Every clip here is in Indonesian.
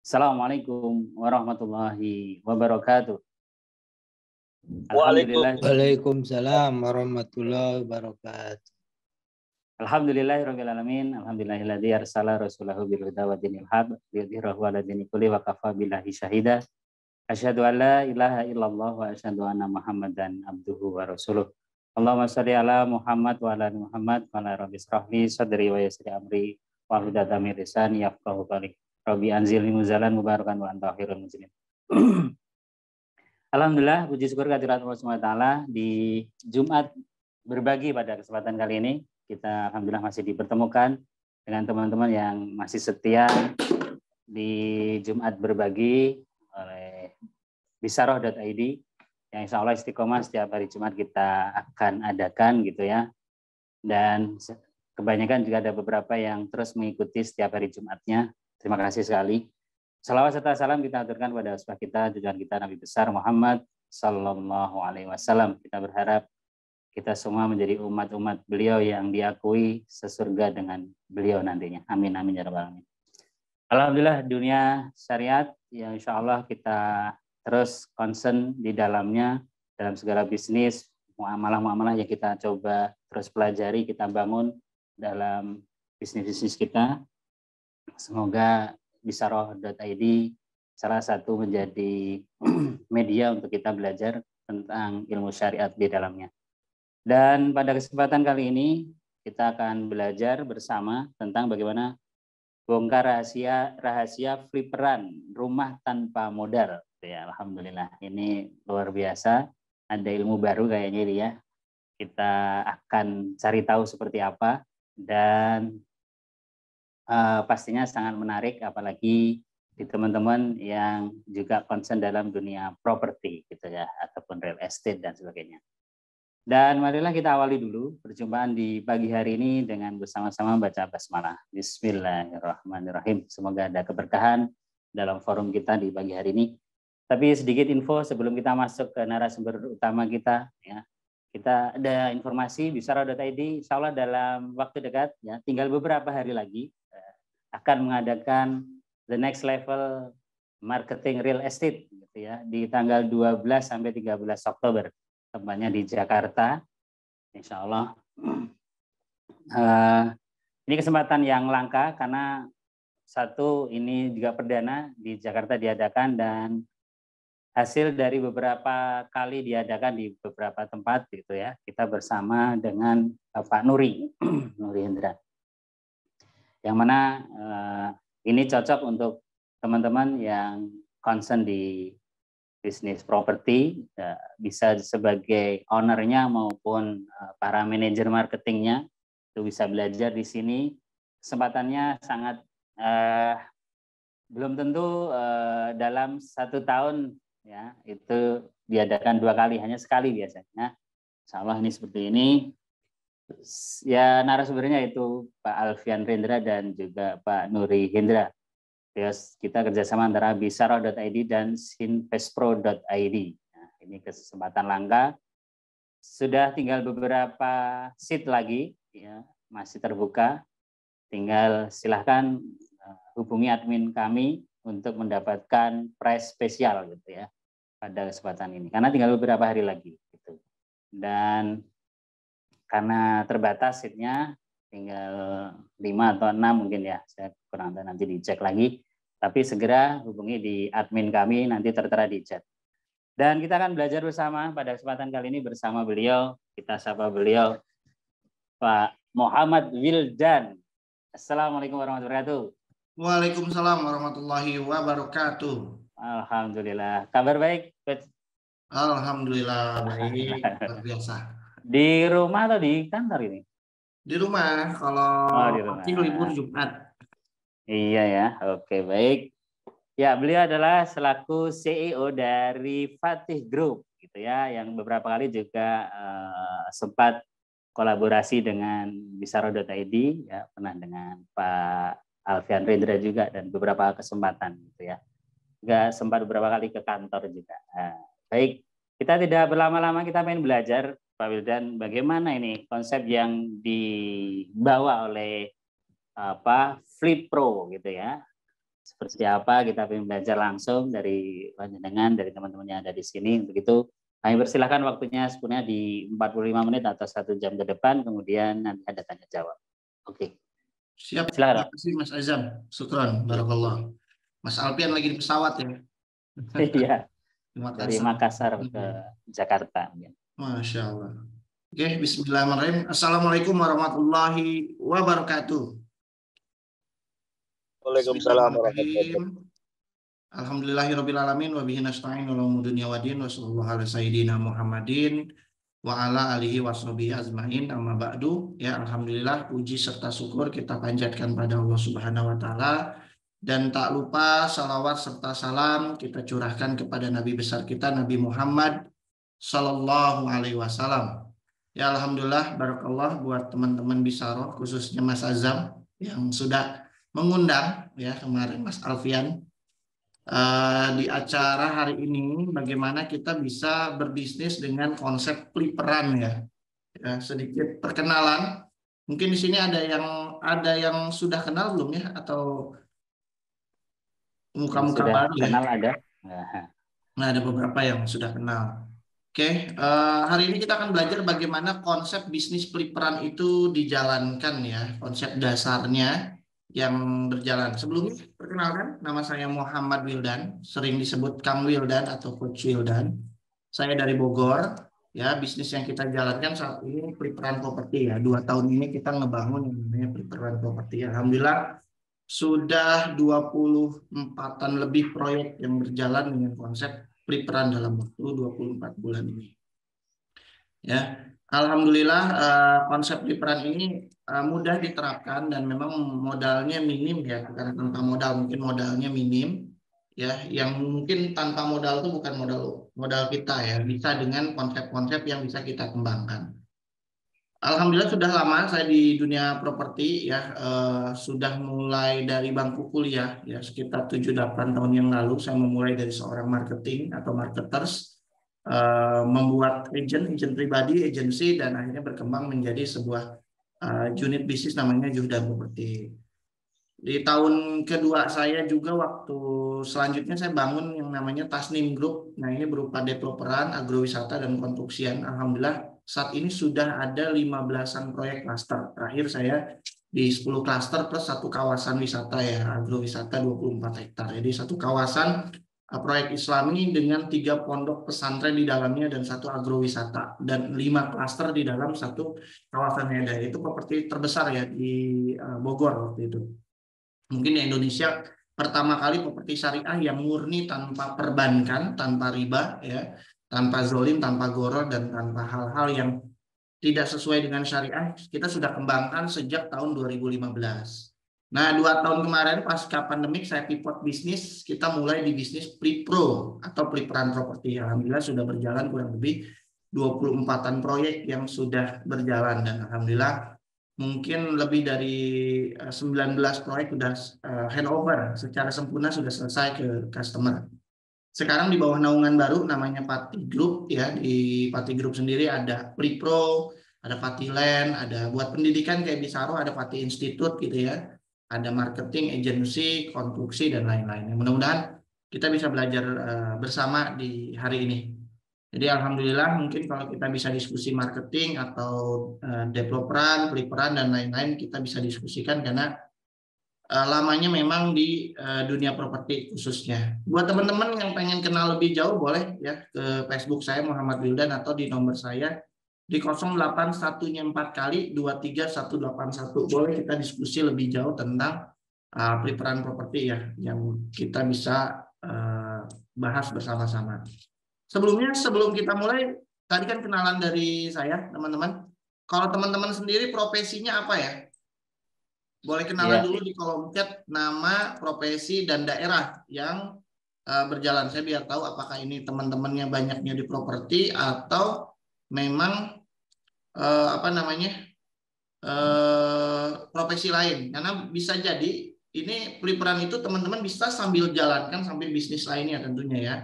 Assalamualaikum warahmatullahi wabarakatuh. Alhamdulillah. Waalaikumsalam warahmatullahi wabarakatuh. Alhamdulillahirabbil alamin. Alhamdulillahilladzi arsala rasulahu bil huda wa dinil haq liyudhhirahu 'ala dini kulli wa kafa billahi syahida. Asyhadu an la ilaha illallah wa asyhadu anna Muhammadan abduhu wa rasuluh. Allahumma shalli ala Muhammad wa ala ali Muhammad wa ala rabbi shrahli sadri wa yassir amri wa hlul 'uqdatam min lisani yafqahu qawli. Rabbi anzilni muzalan mubarakan wa anta khairul munzilin. Alhamdulillah, puji syukur kehadirat Allah SWT di Jumat berbagi pada kesempatan kali ini. Kita alhamdulillah masih dipertemukan dengan teman-teman yang masih setia di Jumat berbagi oleh bisaroh.id yang insya Allah istiqomah setiap hari Jumat kita akan adakan gitu ya. Dan kebanyakan juga ada beberapa yang terus mengikuti setiap hari Jumatnya. Terima kasih sekali. Salawat serta salam kita aturkan pada uswah kita, tujuan kita Nabi besar Muhammad Sallallahu Alaihi Wasallam. Kita berharap kita semua menjadi umat-umat beliau yang diakui sesurga dengan beliau nantinya. Amin amin ya rabbal alamin. Alhamdulillah dunia syariat yang insya Allah kita terus concern di dalamnya dalam segala bisnis, muamalah-muamalah yang kita coba terus pelajari, kita bangun dalam bisnis-bisnis kita. Semoga bisaroh.id salah satu menjadi media untuk kita belajar tentang ilmu syariat di dalamnya. Dan pada kesempatan kali ini kita akan belajar bersama tentang bagaimana bongkar rahasia fliperan rumah tanpa modal. Ya, alhamdulillah ini luar biasa. Ada ilmu baru kayaknya ini ya. Kita akan cari tahu seperti apa dan pastinya sangat menarik, apalagi di teman-teman yang juga concern dalam dunia properti gitu ya, ataupun real estate dan sebagainya. Dan marilah kita awali dulu perjumpaan di pagi hari ini dengan bersama-sama baca basmalah. Bismillahirrahmanirrahim. Semoga ada keberkahan dalam forum kita di pagi hari ini. Tapi sedikit info sebelum kita masuk ke narasumber utama kita ya. Kita ada informasi bisaroh.id insya Allah dalam waktu dekat ya, tinggal beberapa hari lagi akan mengadakan the next level marketing real estate gitu ya, di tanggal 12 sampai 13 Oktober, tempatnya di Jakarta. Insya Allah ini kesempatan yang langka karena satu ini juga perdana di Jakarta diadakan dan hasil dari beberapa kali diadakan di beberapa tempat gitu ya. Kita bersama dengan Pak Nuri Hendra. Yang mana ini cocok untuk teman-teman yang concern di bisnis properti, bisa sebagai ownernya maupun para manajer marketingnya, itu bisa belajar di sini. Kesempatannya sangat belum tentu dalam 1 tahun ya itu diadakan 2 kali, hanya sekali biasanya. Insya Allah ini seperti ini. Ya narasumbernya itu Pak Alfian Rendra dan juga Pak Nuri Hendra. Terus kita kerjasama antara bisaroh.id dan sinvestpro.id. Nah, ini kesempatan langka. Sudah tinggal beberapa seat lagi, ya, masih terbuka. Tinggal silahkan hubungi admin kami untuk mendapatkan price spesial gitu ya pada kesempatan ini. Karena tinggal beberapa hari lagi. Gitu. Dan karena terbatas seatnya, tinggal 5 atau 6 mungkin ya, saya kurang tahu, nanti dicek lagi. Tapi segera hubungi di admin kami, nanti tertera di chat. Dan kita akan belajar bersama pada kesempatan kali ini bersama beliau. Kita sapa beliau, Pak Muhammad Wildan. Assalamualaikum warahmatullahi wabarakatuh. Waalaikumsalam warahmatullahi wabarakatuh. Alhamdulillah. Kabar baik? Alhamdulillah baik, luar biasa. Di rumah atau di kantor ini? Di rumah, kalau di rumah. libur Jumat. Iya ya, oke baik. Ya, beliau adalah selaku CEO dari Fatih Group gitu ya, yang beberapa kali juga sempat kolaborasi dengan bisaroh.id ya, pernah dengan Pak Alfian Rendra juga dan beberapa kesempatan gitu ya. Juga sempat beberapa kali ke kantor juga. Baik, kita tidak berlama-lama, kita pengen belajar Pak Wildan, bagaimana ini konsep yang dibawa oleh Flip Pro gitu ya. seperti apa, kita ingin belajar langsung dari panjenengan, dari teman-teman yang ada di sini. Untuk itu kami persilahkan waktunya sebenarnya di 45 menit atau 1 jam ke depan, kemudian nanti ada tanya jawab. Oke. Siap. Silakan. Terima kasih Mas Azam. Syukran. Barakallah. Mas Alpian lagi di pesawat ya. Iya. Makassar. Dari Makassar ke Jakarta. Masya Allah. Oke, bismillahirrahmanirrahim. Assalamualaikum warahmatullahi wabarakatuh. Waalaikumsalam warahmatullahi wabarakatuh. Alhamdulillahirrabbilalamin wa bihi nasta'in ala umuri dunya waddin wa sallallahu ala sayyidina Muhammadin wa ala alihi wa sahbihi azmain amma ba'du. Ya, alhamdulillah puji serta syukur kita panjatkan pada Allah Subhanahu wa taala, dan tak lupa salawat serta salam kita curahkan kepada nabi besar kita Nabi Muhammad sallallahu alaihi wasallam. Ya, alhamdulillah barakallah buat teman-teman Bisaroh, khususnya Mas Azam yang sudah mengundang ya kemarin Mas Alfian di acara hari ini, bagaimana kita bisa berbisnis dengan konsep peliperan ya. Ya, sedikit perkenalan. Mungkin di sini ada yang sudah kenal belum ya, atau muka-muka baru ya? Kenal ada. Nah, ada beberapa yang sudah kenal. Oke, hari ini kita akan belajar bagaimana konsep bisnis peliperan itu dijalankan ya, konsep dasarnya yang berjalan. Sebelumnya, perkenalkan, nama saya Muhammad Wildan, sering disebut Kang Wildan atau Coach Wildan. Saya dari Bogor, ya. Bisnis yang kita jalankan saat ini peliperan properti ya. 2 tahun ini kita ngebangun yang namanya peliperan properti. Alhamdulillah sudah 24-an lebih proyek yang berjalan dengan konsep peliperan dalam waktu 24 bulan ini. Ya, alhamdulillah konsep peliperan ini mudah diterapkan dan memang modalnya minim ya, bukan tanpa modal, mungkin modalnya minim ya. Yang mungkin tanpa modal itu bukan modal kita ya, bisa dengan konsep-konsep yang bisa kita kembangkan. Alhamdulillah sudah lama saya di dunia properti ya, sudah mulai dari bangku kuliah ya, sekitar 7-8 tahun yang lalu saya memulai dari seorang marketing atau marketers, membuat agent pribadi, agensi, dan akhirnya berkembang menjadi sebuah unit bisnis namanya Juhdan Properti. Di tahun kedua saya juga waktu selanjutnya saya bangun yang namanya Tasnim Group. Nah, ini berupa developeran, agrowisata, dan konstruksian. Alhamdulillah saat ini sudah ada 15-an proyek klaster. Terakhir saya di 10 klaster plus 1 kawasan wisata ya, agrowisata 24 hektar. Jadi 1 kawasan proyek Islami dengan 3 pondok pesantren di dalamnya dan 1 agrowisata, dan 5 klaster di dalam 1 kawasan Medan. Itu properti terbesar ya di Bogor waktu itu. Mungkin di Indonesia pertama kali properti syariah yang murni tanpa perbankan, tanpa riba ya, tanpa zolim, tanpa goror, dan tanpa hal-hal yang tidak sesuai dengan syariah. Kita sudah kembangkan sejak tahun 2015. Nah, 2 tahun kemarin pasca pandemik saya pivot bisnis, kita mulai di bisnis Plipro atau peliperan properti. Alhamdulillah sudah berjalan kurang lebih 24-an proyek yang sudah berjalan, dan alhamdulillah mungkin lebih dari 19 proyek sudah handover secara sempurna, sudah selesai ke customer. Sekarang di bawah naungan baru namanya Pati Group ya. Di Pati Group sendiri ada Plipro, ada Pati Land, ada buat pendidikan kayak Bisaroh, ada Pati Institute gitu ya. Ada marketing, agensi, konstruksi, dan lain-lain. Mudah-mudahan kita bisa belajar bersama di hari ini. Jadi alhamdulillah mungkin kalau kita bisa diskusi marketing atau developeran, peliperan, dan lain-lain, kita bisa diskusikan karena lamanya memang di dunia properti khususnya. Buat teman-teman yang pengen kenal lebih jauh boleh ya ke Facebook saya Muhammad Wildan atau di nomor saya di 081-nya 4 kali 23181. Boleh kita diskusi lebih jauh tentang peliperan properti ya, yang kita bisa bahas bersama-sama. Sebelum kita mulai, tadi kan kenalan dari saya, teman-teman. Kalau teman-teman sendiri profesinya apa ya? Boleh kenalan dulu di kolom chat nama, profesi, dan daerah yang berjalan. Saya biar tahu apakah ini teman-temannya banyaknya di properti atau memang profesi lain. Karena bisa jadi ini peliperan itu teman-teman bisa sambil jalankan sambil bisnis lainnya tentunya ya.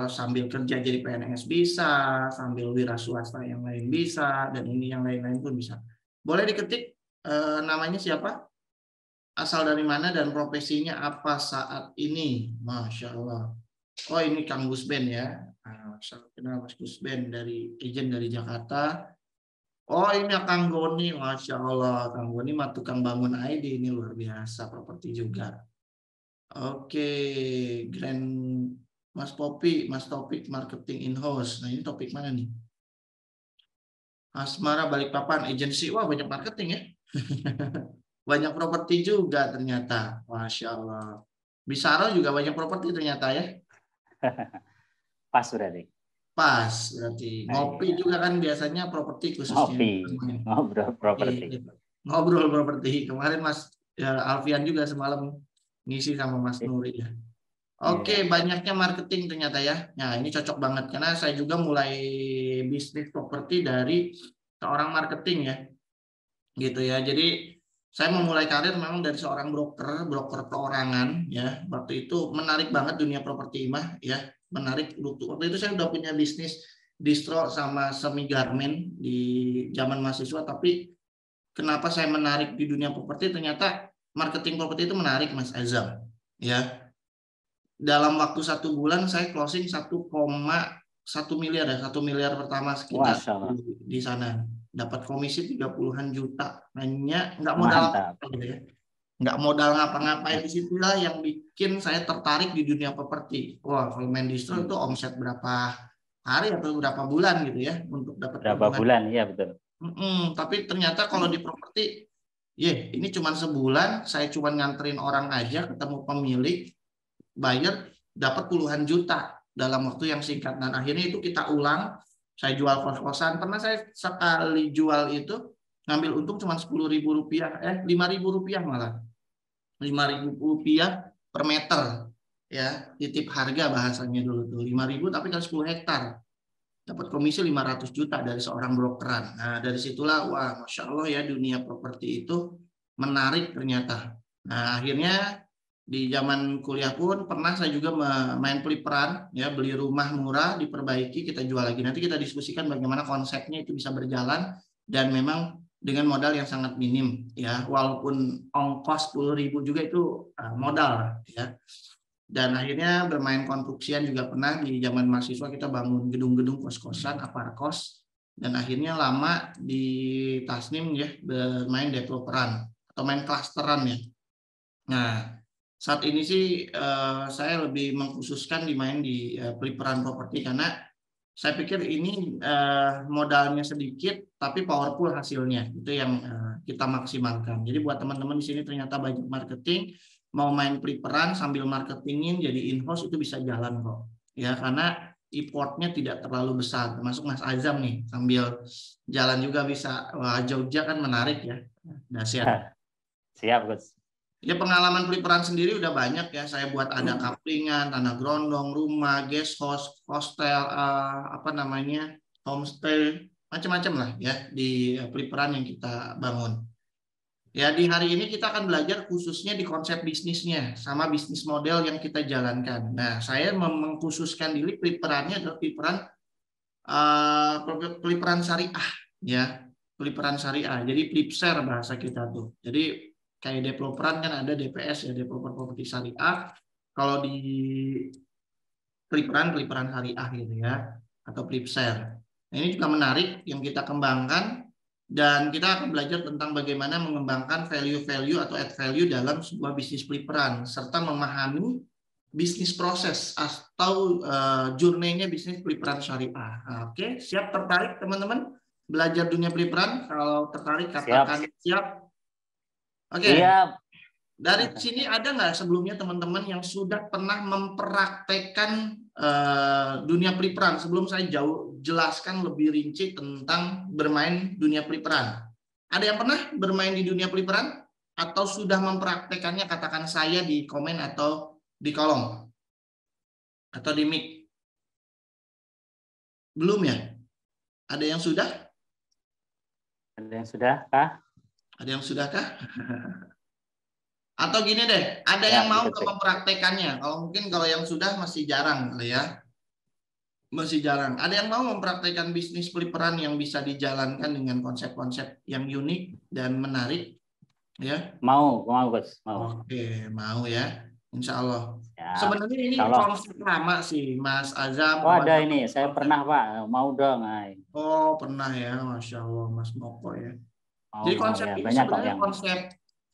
Sambil kerja jadi PNS bisa, sambil wira swasta yang lain bisa, dan ini yang lain-lain pun bisa. Boleh diketik namanya siapa? asal dari mana dan profesinya apa saat ini? Masya Allah. Oh ini Kang Gusben ya. Saya kenal Mas Gusben dari agent dari Jakarta. Oh ini Kang Goni, Masya Allah. Kang Goni mah tukang bangun ID, ini luar biasa, properti juga. Oke, Grand Mas Popi, Mas Topik marketing in-house. Nah ini topik mana nih? Asmara Balikpapan, agensi. Wah banyak marketing ya. Banyak properti juga ternyata. Masya Allah. Bisaro juga banyak properti ternyata ya. Pas berarti. Pas berarti. Ngopi juga kan biasanya properti khususnya. Ngobrol properti. Ngobrol properti. Kemarin Mas Alfian juga semalam ngisi sama Mas Nuri ya. Oke, banyaknya marketing ternyata ya. Nah, ini cocok banget karena saya juga mulai bisnis properti dari seorang marketing ya. Gitu ya. Jadi saya memulai karir memang dari seorang broker perorangan ya. Waktu itu menarik banget dunia properti mah ya. Menarik. Waktu itu saya udah punya bisnis distro sama semi garment di zaman mahasiswa, tapi kenapa saya menarik di dunia properti? Ternyata marketing properti itu menarik Mas Azam ya. Dalam waktu 1 bulan saya closing 1,1 miliar ya. 1 miliar pertama sekitar di sana. Dapat komisi 30-an juta. Hanya nggak modal apa gitu ya. Nggak modal ngapa-ngapain, disitulah yang bikin saya tertarik di dunia properti. Wah, kalau main distro itu omset berapa hari atau berapa bulan gitu ya untuk dapat berapa bulan, iya betul. Tapi ternyata kalau di properti, ini cuma sebulan, saya cuma nganterin orang aja, ketemu pemilik, buyer, dapat puluhan juta dalam waktu yang singkat. Dan akhirnya itu kita ulang. Saya jual kos-kosan. Pernah saya sekali jual itu ngambil untung cuma Rp10.000, Rp5.000 malah. Rp5.000 per meter ya, titip harga bahasanya dulu tuh. 5.000 tapi kali 10 hektar. Dapat komisi 500 juta dari seorang brokeran. Nah, dari situlah wah, Masya Allah ya, dunia properti itu menarik ternyata. Nah, akhirnya di zaman kuliah pun pernah saya juga main peliperan ya, beli rumah murah, diperbaiki, kita jual lagi. Nanti kita diskusikan bagaimana konsepnya itu bisa berjalan dan memang dengan modal yang sangat minim ya, walaupun ongkos 10.000 juga itu modal ya. Dan akhirnya bermain konstruksian juga pernah di zaman mahasiswa, kita bangun gedung-gedung kos-kosan, aparkos, dan akhirnya lama di Tasnim ya bermain developeran atau main klasteran ya. Nah, saat ini sih saya lebih mengkhususkan dimain di peliperan properti karena saya pikir ini modalnya sedikit tapi powerful hasilnya. Itu yang kita maksimalkan. Jadi buat teman-teman di sini ternyata banyak marketing, mau main peliperan sambil marketingin jadi in-house itu bisa jalan kok. Ya, karena importnya tidak terlalu besar. Termasuk Mas Azam nih, sambil jalan juga bisa. Wah, Jogja kan menarik ya. Dahsyat. Siap, Gus. Ya, pengalaman peliperan sendiri udah banyak ya. Saya buat ada kaplingan, tanah grondong, rumah, guest house, hostel, homestay, macam-macam lah ya di peliperan yang kita bangun. Ya, di hari ini kita akan belajar khususnya di konsep bisnisnya sama bisnis model yang kita jalankan. Nah, saya mengkhususkan diri peliperannya adalah peliperan syariah ya, peliperan syariah. Jadi pelipser bahasa kita tuh. Jadi kayak developeran kan ada DPS ya, developer properti syariah. Kalau di peliperan syariah gitu ya, atau pelipser. Nah, ini juga menarik yang kita kembangkan dan kita akan belajar tentang bagaimana mengembangkan value-value atau add value dalam sebuah bisnis peliperan serta memahami bisnis proses atau journey-nya bisnis peliperan syariah. Oke, siap, tertarik teman-teman belajar dunia peliperan? Kalau tertarik katakan siap. Oke, dari sini ada nggak sebelumnya teman-teman yang sudah pernah mempraktekkan dunia peliperan? Sebelum saya jelaskan lebih rinci tentang bermain dunia peliperan. Ada yang pernah bermain di dunia peliperan? Atau sudah mempraktekannya? Katakan saya di komen atau di kolom. Atau di mic. Belum ya? Ada yang sudah? Ada yang sudah kah? Ada yang sudah kah? Atau gini deh, ada yang mau mempraktekannya. Kalau yang sudah masih jarang ya. Masih jarang. Ada yang mau mempraktekkan bisnis peliperan yang bisa dijalankan dengan konsep-konsep yang unik dan menarik. Ya. Mau Gus, mau. Oke, mau ya. Insya Allah. Ya, Sebenarnya ini insya Allah. konsep lama sih, Mas Azam. Oh ada ini, saya pernah Pak, mau dong. Oh, pernah ya, Masya Allah, Mas Moko ya. Jadi Mau konsep ya, ini banyak kok sebenarnya yang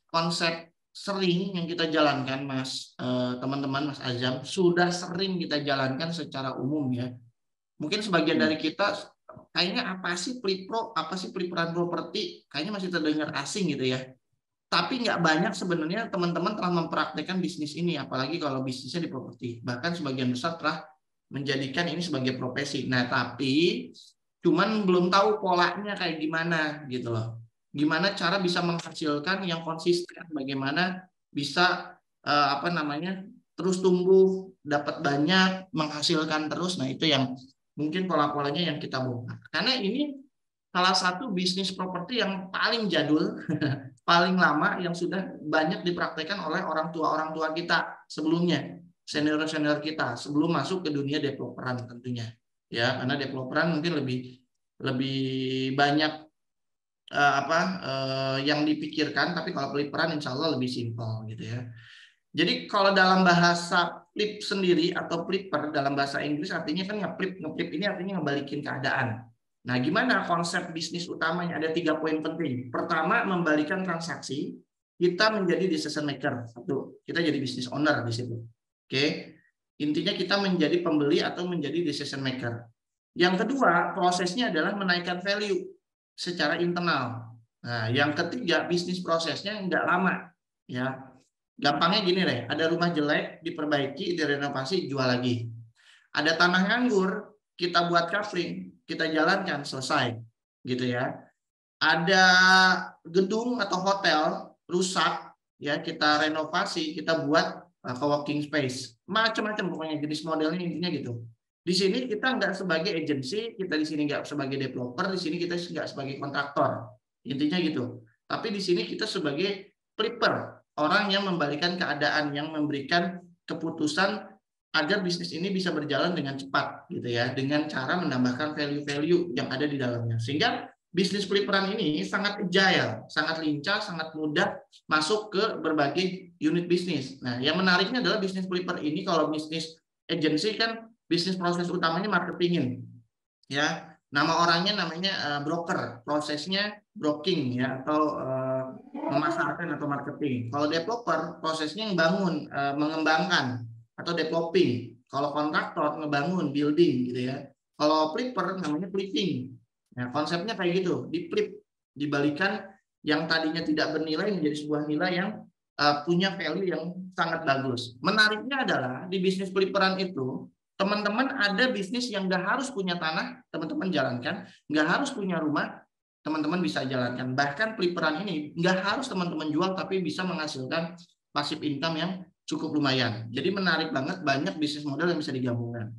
konsep sering yang kita jalankan, Mas, teman-teman, Mas Azam, sudah sering kita jalankan secara umum ya. Mungkin sebagian dari kita kayaknya apa sih Plipro, apa sih pelipuran properti, kayaknya masih terdengar asing gitu ya. Tapi nggak banyak sebenarnya teman-teman telah mempraktekkan bisnis ini, apalagi kalau bisnisnya di properti. Bahkan sebagian besar telah menjadikan ini sebagai profesi. Nah, tapi cuman belum tahu polanya kayak gimana gitu loh. Gimana cara bisa menghasilkan yang konsisten, bagaimana bisa terus tumbuh, dapat banyak, menghasilkan terus. Nah, itu yang mungkin pola-polanya yang kita bongkar. Karena ini salah satu bisnis properti yang paling jadul, paling lama, yang sudah banyak dipraktekkan oleh orang tua kita sebelumnya, senior kita sebelum masuk ke dunia developeran tentunya. Ya, karena developeran mungkin lebih banyak yang dipikirkan, tapi kalau pelipuran insya Allah lebih simpel gitu ya. Jadi kalau dalam bahasa flip sendiri atau flipper dalam bahasa Inggris artinya kan nge-flip ini artinya ngebalikin keadaan. Nah, gimana konsep bisnis utamanya? Ada 3 poin penting. Pertama, membalikan transaksi. Kita menjadi decision maker. Satu, kita jadi business owner di situ. Oke. Intinya kita menjadi pembeli atau menjadi decision maker. Yang kedua, prosesnya adalah menaikkan value secara internal. Nah, yang ketiga, bisnis prosesnya nggak lama. Ya, gampangnya gini deh, ada rumah jelek, diperbaiki, direnovasi, jual lagi. Ada tanah nganggur, kita buat covering, kita jalankan, selesai. Gitu ya. Ada gedung atau hotel rusak, ya kita renovasi, kita buat co-working space. Macam-macam pokoknya jenis modelnya, intinya gitu. Di sini kita nggak sebagai agensi, kita di sini nggak sebagai developer, di sini kita nggak sebagai kontraktor. Intinya gitu. Tapi di sini kita sebagai flipper, orang yang membalikan keadaan, yang memberikan keputusan agar bisnis ini bisa berjalan dengan cepat gitu ya, dengan cara menambahkan value-value yang ada di dalamnya. Sehingga bisnis flipperan ini sangat agile, sangat lincah, sangat mudah masuk ke berbagai unit bisnis. Nah, yang menariknya adalah bisnis flipper ini, kalau bisnis agency kan bisnis proses utamanya marketingin. Ya, nama orangnya namanya broker, prosesnya broking ya, atau memasarkan atau marketing. Kalau developer prosesnya yang bangun, mengembangkan atau developing. Kalau kontraktor ngebangun, building gitu ya. Kalau flipper namanya flipping. Nah, konsepnya kayak gitu, di-flip, dibalikan yang tadinya tidak bernilai menjadi sebuah nilai yang punya value yang sangat bagus. Menariknya adalah di bisnis flipperan itu, teman-teman ada bisnis yang nggak harus punya tanah, teman-teman jalankan, nggak harus punya rumah, teman-teman bisa jalankan. Bahkan flipperan ini nggak harus teman-teman jual, tapi bisa menghasilkan passive income yang cukup lumayan. Jadi menarik banget, banyak bisnis model yang bisa digabungkan.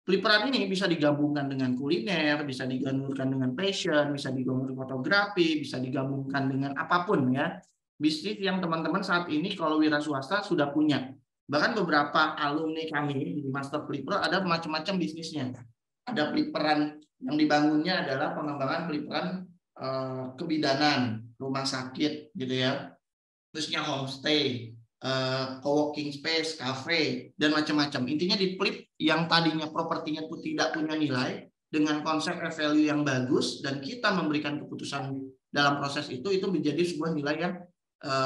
Flipperan ini bisa digabungkan dengan kuliner, bisa digabungkan dengan fashion, bisa digabungkan fotografi, bisa digabungkan dengan apapun ya. Bisnis yang teman-teman saat ini kalau wira swasta sudah punya. Bahkan beberapa alumni kami di Master Flipper ada macam-macam bisnisnya. Ada flipperan yang dibangunnya adalah pengembangan flipperan kebidanan, rumah sakit gitu ya. Terusnya homestay, co-working space, cafe, dan macam-macam. Intinya di flip yang tadinya propertinya itu tidak punya nilai, dengan konsep value yang bagus, dan kita memberikan keputusan dalam proses itu menjadi sebuah nilai yang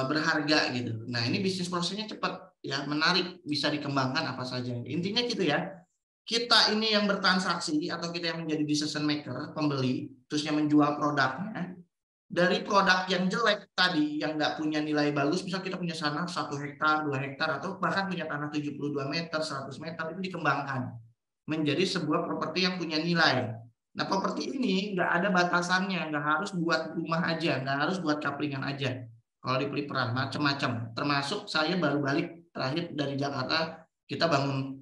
berharga gitu. Nah, ini bisnis prosesnya cepat ya, menarik, bisa dikembangkan apa saja. Intinya gitu ya. Kita ini yang bertransaksi atau kita yang menjadi decision maker, pembeli, terusnya menjual produknya. Dari produk yang jelek tadi, yang nggak punya nilai bagus, misal kita punya tanah 1 hektar, 2 hektar, atau bahkan punya tanah 72 meter, 100 meter, itu dikembangkan menjadi sebuah properti yang punya nilai. Nah, properti ini nggak ada batasannya, nggak harus buat rumah aja, nggak harus buat kaplingan aja. Kalau di Flipperan macam-macam, termasuk saya baru balik terakhir dari Jakarta, kita bangun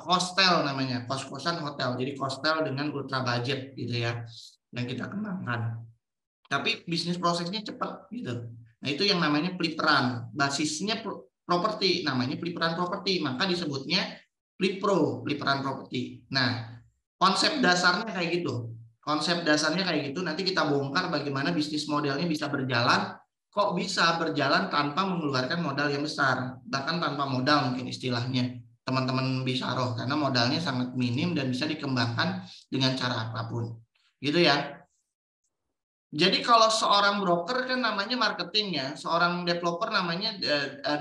hostel namanya, kos-kosan hotel, jadi hostel dengan ultra budget gitu ya, yang kita kembangkan. Tapi bisnis prosesnya cepat gitu. Nah, itu yang namanya Flipperan, basisnya properti, namanya Flipperan properti, maka disebutnya Flipro, Flipperan properti. Nah, konsep dasarnya kayak gitu. Konsep dasarnya kayak gitu, nanti kita bongkar bagaimana bisnis modelnya bisa berjalan kok bisa berjalan tanpa mengeluarkan modal yang besar, bahkan tanpa modal mungkin istilahnya teman-teman Bisaroh, karena modalnya sangat minim dan bisa dikembangkan dengan cara apapun, gitu ya. Jadi kalau seorang broker kan namanya marketing ya, seorang developer namanya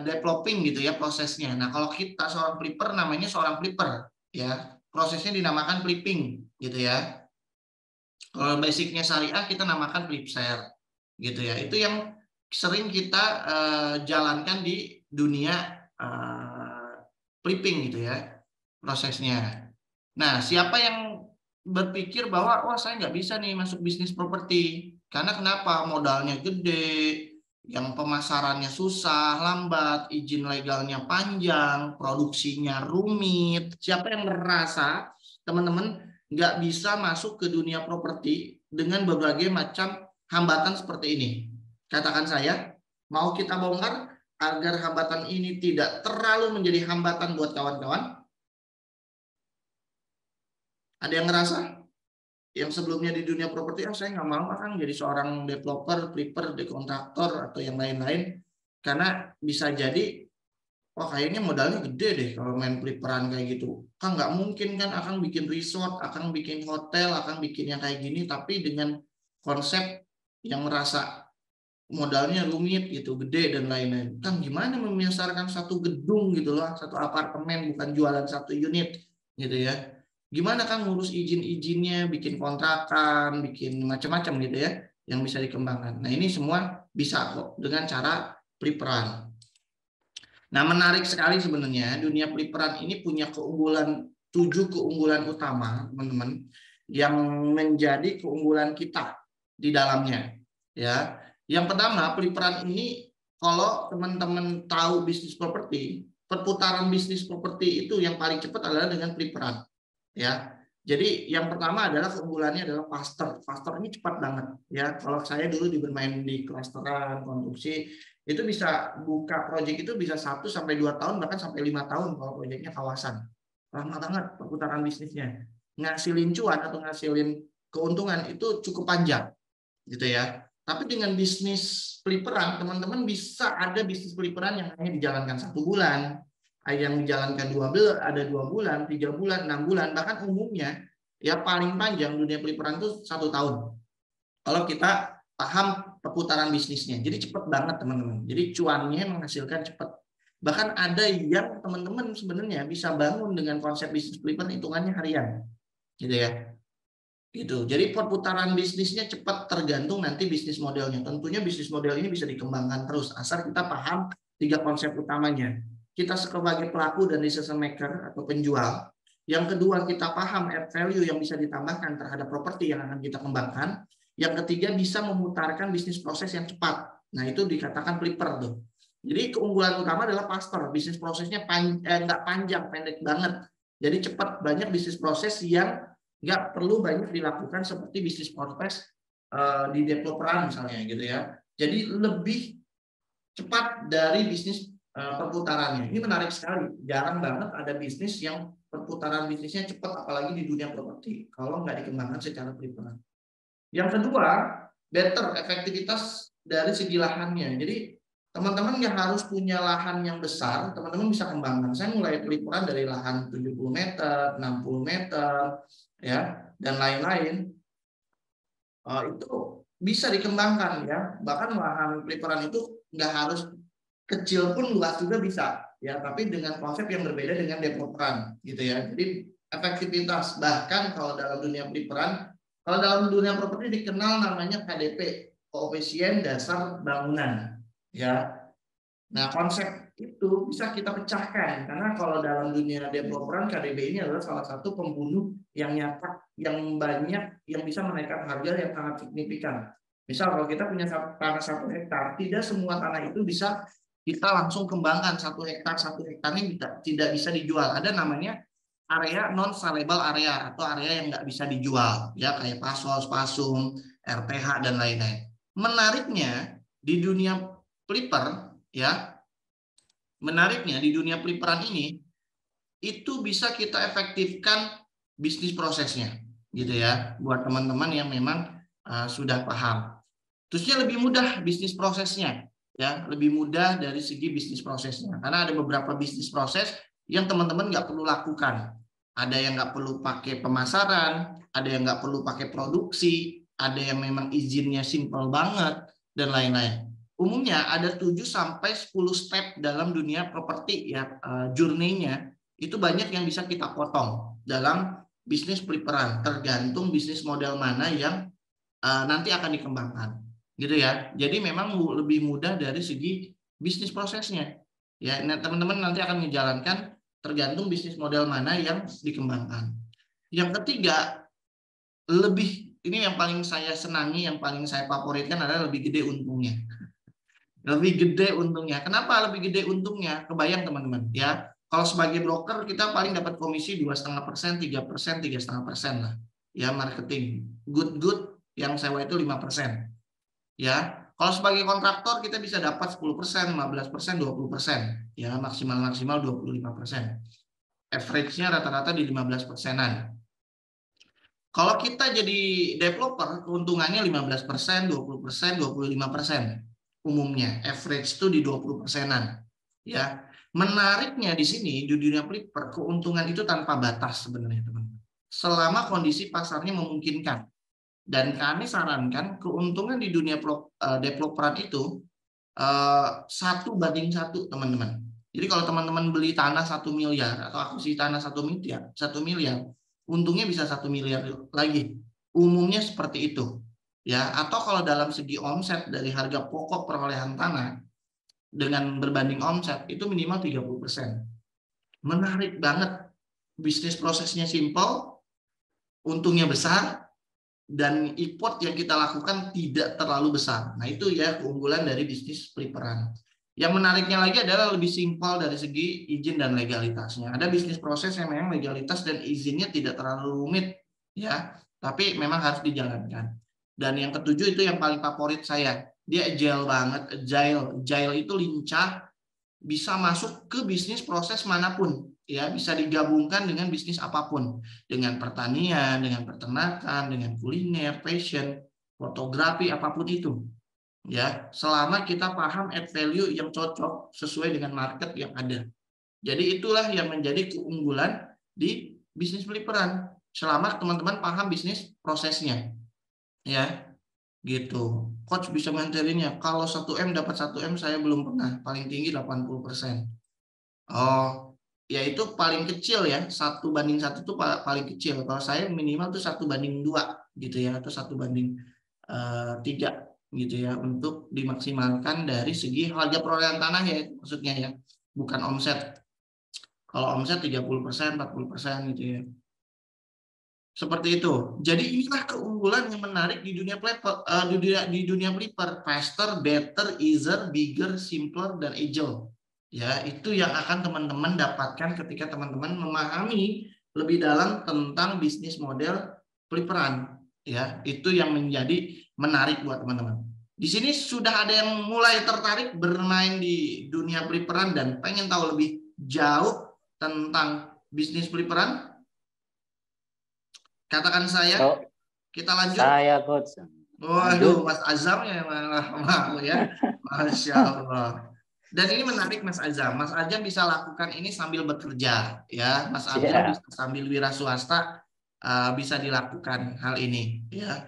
developing gitu ya prosesnya. Nah kalau kita seorang flipper namanya seorang flipper ya, prosesnya dinamakan flipping gitu ya. Kalau basicnya syariah kita namakan flip share gitu ya. Itu yang sering kita jalankan di dunia flipping gitu ya prosesnya. Nah, siapa yang berpikir bahwa wah saya nggak bisa nih masuk bisnis properti karena kenapa? Modalnya gede, yang pemasarannya susah, lambat, izin legalnya panjang, produksinya rumit. Siapa yang merasa teman-teman nggak bisa masuk ke dunia properti dengan berbagai macam hambatan seperti ini? Katakan saya, mau kita bongkar agar hambatan ini tidak terlalu menjadi hambatan buat kawan-kawan. Ada yang ngerasa? Yang sebelumnya di dunia properti, saya nggak mau kan jadi seorang developer, flipper, dekontraktor, atau yang lain-lain. Karena bisa jadi, wah kayaknya modalnya gede deh kalau main flipperan kayak gitu. Kan nggak mungkin kan akan bikin resort, akan bikin hotel, akan bikin yang kayak gini, tapi dengan konsep yang merasa modalnya rumit gitu, gede dan lain-lain. Kan gimana memisahkan satu gedung gitu loh, satu apartemen bukan jualan satu unit gitu ya. Gimana kan ngurus izin-izinnya, bikin kontrakan, bikin macam-macam gitu ya yang bisa dikembangkan. Nah, ini semua bisa kok dengan cara flipperan. Nah, menarik sekali sebenarnya dunia flipperan ini punya keunggulan 7 keunggulan utama, teman-teman, yang menjadi keunggulan kita di dalamnya ya. Yang pertama, flipperan ini kalau teman-teman tahu bisnis properti, perputaran bisnis properti itu yang paling cepat adalah dengan flipperan. Ya, jadi yang pertama adalah keunggulannya adalah faster. Faster ini cepat banget ya. Kalau saya dulu bermain di klasteran konstruksi itu bisa buka proyek itu bisa 1 sampai 2 tahun bahkan sampai 5 tahun kalau proyeknya kawasan. Lama banget perputaran bisnisnya. Ngasilin cuan atau ngasilin keuntungan itu cukup panjang gitu ya. Tapi dengan bisnis flipperan teman-teman bisa ada bisnis flipperan yang hanya dijalankan 1 bulan. Yang dijalankan 2 bulan, ada 2 bulan, 3 bulan, 6 bulan, bahkan umumnya ya paling panjang dunia flipperan itu 1 tahun. Kalau kita paham perputaran bisnisnya, jadi cepat banget teman-teman. Jadi cuannya menghasilkan cepat. Bahkan ada yang teman-teman sebenarnya bisa bangun dengan konsep bisnis flipperan hitungannya harian, gitu ya. Gitu. Jadi perputaran bisnisnya cepat tergantung nanti bisnis modelnya. Tentunya bisnis model ini bisa dikembangkan terus asal kita paham 3 konsep utamanya. Kita sebagai pelaku dan decision maker atau penjual. Yang kedua, kita paham add value yang bisa ditambahkan terhadap properti yang akan kita kembangkan. Yang ketiga, bisa memutarkan bisnis proses yang cepat. Nah, itu dikatakan flipper tuh. Jadi keunggulan utama adalah faster. Bisnis prosesnya nggak panjang, pendek banget. Jadi cepat, banyak bisnis proses yang nggak perlu banyak dilakukan seperti bisnis proses di developeran misalnya gitu ya. Jadi lebih cepat dari bisnis perputarannya. Ini menarik sekali. Jarang banget ada bisnis yang perputaran bisnisnya cepat, apalagi di dunia properti. Kalau nggak dikembangkan secara flipperan. Yang kedua, better efektivitas dari segi lahannya. Jadi teman-teman nggak harus punya lahan yang besar, teman-teman bisa kembangkan. Saya mulai flipperan dari lahan 70 meter, 60 meter, ya dan lain-lain. Itu bisa dikembangkan ya. Bahkan lahan flipperan itu nggak harus kecil pun luas juga bisa ya, tapi dengan konsep yang berbeda dengan developeran gitu ya. Jadi efektivitas, bahkan kalau dalam dunia flipperan, kalau dalam dunia properti dikenal namanya KDP, koefisien dasar bangunan ya. Nah, konsep itu bisa kita pecahkan karena kalau dalam dunia developeran KDB ini adalah salah satu pembunuh yang nyata, yang banyak, yang bisa menaikkan harga yang sangat signifikan. Misal kalau kita punya tanah 1 hektar, tidak semua tanah itu bisa kita langsung kembangkan 1 hektar. 1 hektarnya tidak bisa dijual. Ada namanya area non saleable area atau area yang nggak bisa dijual ya, kayak pasos, pasum, RPH dan lain-lain. Menariknya di dunia flipper ya, menariknya di dunia flipperan ini itu bisa kita efektifkan bisnis prosesnya gitu ya, buat teman-teman yang memang sudah paham. Terusnya lebih mudah bisnis prosesnya, ya, lebih mudah dari segi bisnis prosesnya. Karena ada beberapa bisnis proses yang teman-teman nggak perlu lakukan. Ada yang nggak perlu pakai pemasaran, ada yang nggak perlu pakai produksi, ada yang memang izinnya simple banget, dan lain-lain. Umumnya ada 7 sampai 10 step dalam dunia properti, ya, journey-nya itu banyak yang bisa kita potong dalam bisnis peliparan, tergantung bisnis model mana yang nanti akan dikembangkan, gitu ya. Jadi memang lebih mudah dari segi bisnis prosesnya, ya. Nah, teman-teman nanti akan menjalankan tergantung bisnis model mana yang dikembangkan. Yang ketiga, ini yang paling saya senangi, yang paling saya favoritkan adalah lebih gede untungnya. Lebih gede untungnya. Kenapa lebih gede untungnya? Kebayang teman-teman, ya. Kalau sebagai broker kita paling dapat komisi 2,5%, 3%, 3,5% lah. Ya, marketing. Good yang sewa itu 5%. Ya. Kalau sebagai kontraktor kita bisa dapat 10%, 15%, 20%. Ya, maksimal 25%. Average-nya rata-rata di 15%-an. Kalau kita jadi developer, keuntungannya 15%, 20%, 25%. Umumnya, average itu di 20%-an. Ya. Menariknya di sini, di dunia flipper, keuntungan itu tanpa batas sebenarnya, teman-teman. Selama kondisi pasarnya memungkinkan. Dan kami sarankan keuntungan di dunia developeran itu 1:1, teman-teman. Jadi kalau teman-teman beli tanah 1 miliar atau akuisisi tanah 1 miliar, untungnya bisa 1 miliar lagi. Umumnya seperti itu, ya. Atau kalau dalam segi omset dari harga pokok perolehan tanah dengan berbanding omset itu minimal 30%. Menarik banget. Bisnis prosesnya simple, untungnya besar, dan effort yang kita lakukan tidak terlalu besar. Nah, itu ya keunggulan dari bisnis peliparan. Yang menariknya lagi adalah lebih simpel dari segi izin dan legalitasnya. Ada bisnis proses yang memang legalitas dan izinnya tidak terlalu rumit, ya, tapi memang harus dijalankan. Dan yang ketujuh itu yang paling favorit saya. Dia agile banget, agile itu lincah, bisa masuk ke bisnis proses manapun, ya, bisa digabungkan dengan bisnis apapun, dengan pertanian, dengan peternakan, dengan kuliner, fashion, fotografi, apapun itu, ya, selama kita paham add value yang cocok sesuai dengan market yang ada. Jadi itulah yang menjadi keunggulan di bisnis peliparan, selama teman-teman paham bisnis prosesnya, ya, gitu. Coach bisa nganterinnya. Kalau 1M dapat 1M saya belum pernah. Paling tinggi 80%. Oh, ya itu paling kecil ya. 1:1 itu paling kecil. Kalau saya minimal tuh 1:2 gitu ya, atau 1:3 gitu ya, untuk dimaksimalkan dari segi harga perolehan tanah ya, maksudnya ya, bukan omset. Kalau omset 30%, 40% gitu ya. Seperti itu. Jadi inilah keunggulan yang menarik di dunia flipper, faster, better, easier, bigger, simpler, dan agile. Ya, itu yang akan teman-teman dapatkan ketika teman-teman memahami lebih dalam tentang bisnis model flipperan. Ya, itu yang menjadi menarik buat teman-teman. Di sini sudah ada yang mulai tertarik bermain di dunia flipperan dan pengen tahu lebih jauh tentang bisnis flipperan? Katakan saya, kita lanjut. Saya, Coach. Waduh, Mas Azam ya, mau ya. Masya Allah. Dan ini menarik, Mas Azam. Mas Azam bisa lakukan ini sambil bekerja, ya. Mas Azam bisa sambil wira swasta bisa dilakukan hal ini, ya.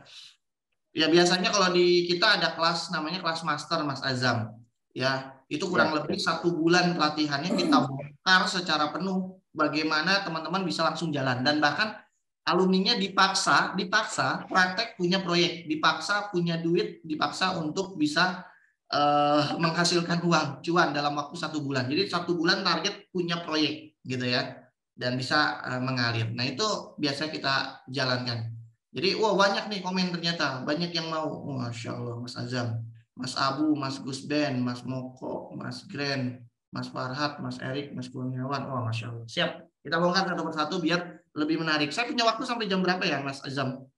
Ya biasanya kalau di kita ada kelas namanya kelas master, Mas Azam, ya. Itu kurang lebih 1 bulan pelatihannya kita bongkar secara penuh bagaimana teman-teman bisa langsung jalan, dan bahkan alumninya dipaksa praktek punya proyek, dipaksa punya duit, dipaksa untuk bisa menghasilkan cuan dalam waktu 1 bulan. Jadi 1 bulan target punya proyek gitu ya, dan bisa mengalir. Nah itu biasa kita jalankan. Jadi banyak nih komen, ternyata banyak yang mau. Masya Allah, Mas Azam, Mas Abu, Mas Gusben, Mas Moko, Mas Gren, Mas Farhat, Mas Erik, Mas Kurniawan. Masya Allah. Siap, kita bongkar satu persatu biar lebih menarik. Saya punya waktu sampai jam berapa ya, Mas Azam?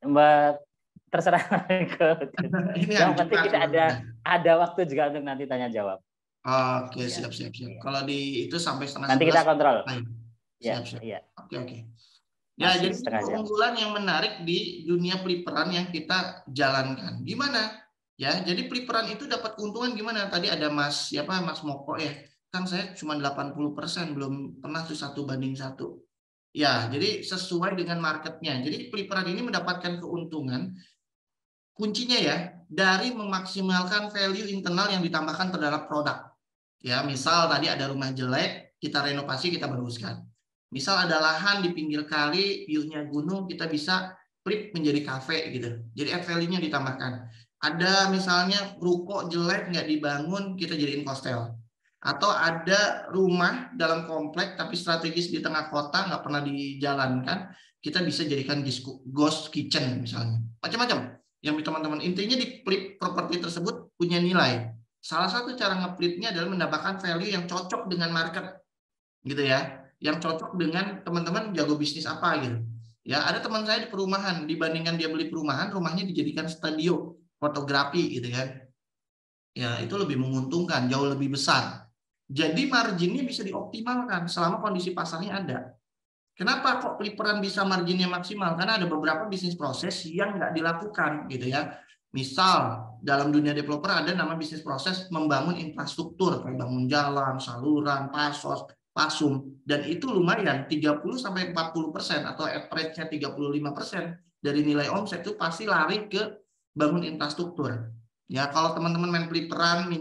Mbak, terserah. Ini yang penting kita ada waktu juga untuk nanti tanya jawab. Oke, siap. Kalau di itu sampai setengah nanti 11, kita kontrol. siap. Iya. Oke. Ya, Masih jadi setengah jam. keunggulan yang menarik di dunia peliperan yang kita jalankan. Gimana? Ya, jadi peliperan itu dapat keuntungan gimana? Tadi ada Mas Moko ya. Kang, saya cuma 80%, belum pernah tuh 1:1. Ya, jadi sesuai dengan marketnya. Jadi peliperan ini mendapatkan keuntungan kuncinya ya dari memaksimalkan value internal yang ditambahkan terhadap produk. Ya, misal tadi ada rumah jelek, kita renovasi, kita baguskan. Misal ada lahan di pinggir kali, view-nya gunung, kita bisa flip menjadi kafe gitu. Jadi add value-nya ditambahkan. Ada misalnya ruko jelek nggak dibangun, kita jadiin hostel. Atau ada rumah dalam komplek tapi strategis di tengah kota nggak pernah dijalankan, kita bisa jadikan ghost kitchen misalnya. Macam-macam. Yang teman-teman intinya di flip properti tersebut punya nilai. Salah satu cara nge-flipnya adalah mendapatkan value yang cocok dengan market, gitu ya. Yang cocok dengan teman-teman jago bisnis apa gitu. Ya, ada teman saya di perumahan, dibandingkan dia beli perumahan, rumahnya dijadikan studio fotografi gitu kan. Ya, itu lebih menguntungkan, jauh lebih besar. Jadi marginnya bisa dioptimalkan selama kondisi pasarnya ada. Kenapa kok peliperan bisa marginnya maksimal? Karena ada beberapa bisnis proses yang nggak dilakukan gitu ya. Misal dalam dunia developer ada nama bisnis proses membangun infrastruktur, kayak bangun jalan, saluran, pasos, pasum, dan itu lumayan 30-40% atau average-nya 35% dari nilai omset itu pasti lari ke bangun infrastruktur. Ya, kalau teman-teman main peliperan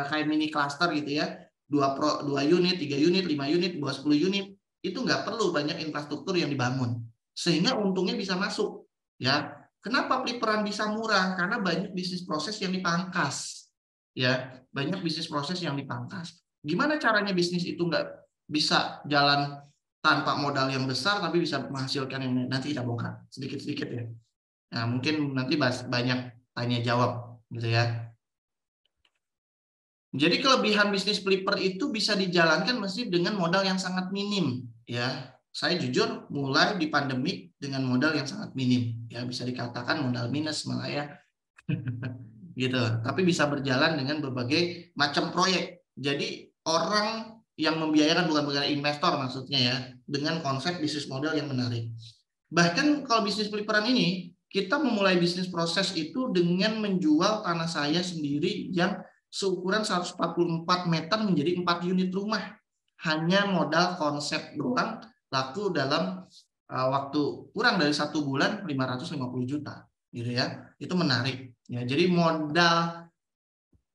kayak mini cluster gitu ya, 2 unit, 3 unit, 5 unit, 10 unit, itu nggak perlu banyak infrastruktur yang dibangun, sehingga untungnya bisa masuk. Ya, kenapa peliperan bisa murah? Karena banyak bisnis proses yang dipangkas. Ya, banyak bisnis proses yang dipangkas. Gimana caranya bisnis itu nggak bisa jalan tanpa modal yang besar, tapi bisa menghasilkan yang nanti kita bongkar sedikit-sedikit ya. Nah, mungkin nanti banyak tanya jawab gitu ya. Jadi kelebihan bisnis flipper itu bisa dijalankan mesti dengan modal yang sangat minim ya. Saya jujur mulai di pandemi dengan modal yang sangat minim ya, bisa dikatakan modal minus malah ya. Gitu. Tapi bisa berjalan dengan berbagai macam proyek. Jadi orang yang membiayakan bukan investor maksudnya ya, dengan konsep bisnis model yang menarik. Bahkan kalau bisnis peliperan ini, kita memulai bisnis proses itu dengan menjual tanah saya sendiri yang seukuran 144 meter menjadi 4 unit rumah. Hanya modal konsep doang, laku dalam waktu kurang dari 1 bulan 550 juta. Gitu ya. Itu menarik. Ya, jadi modal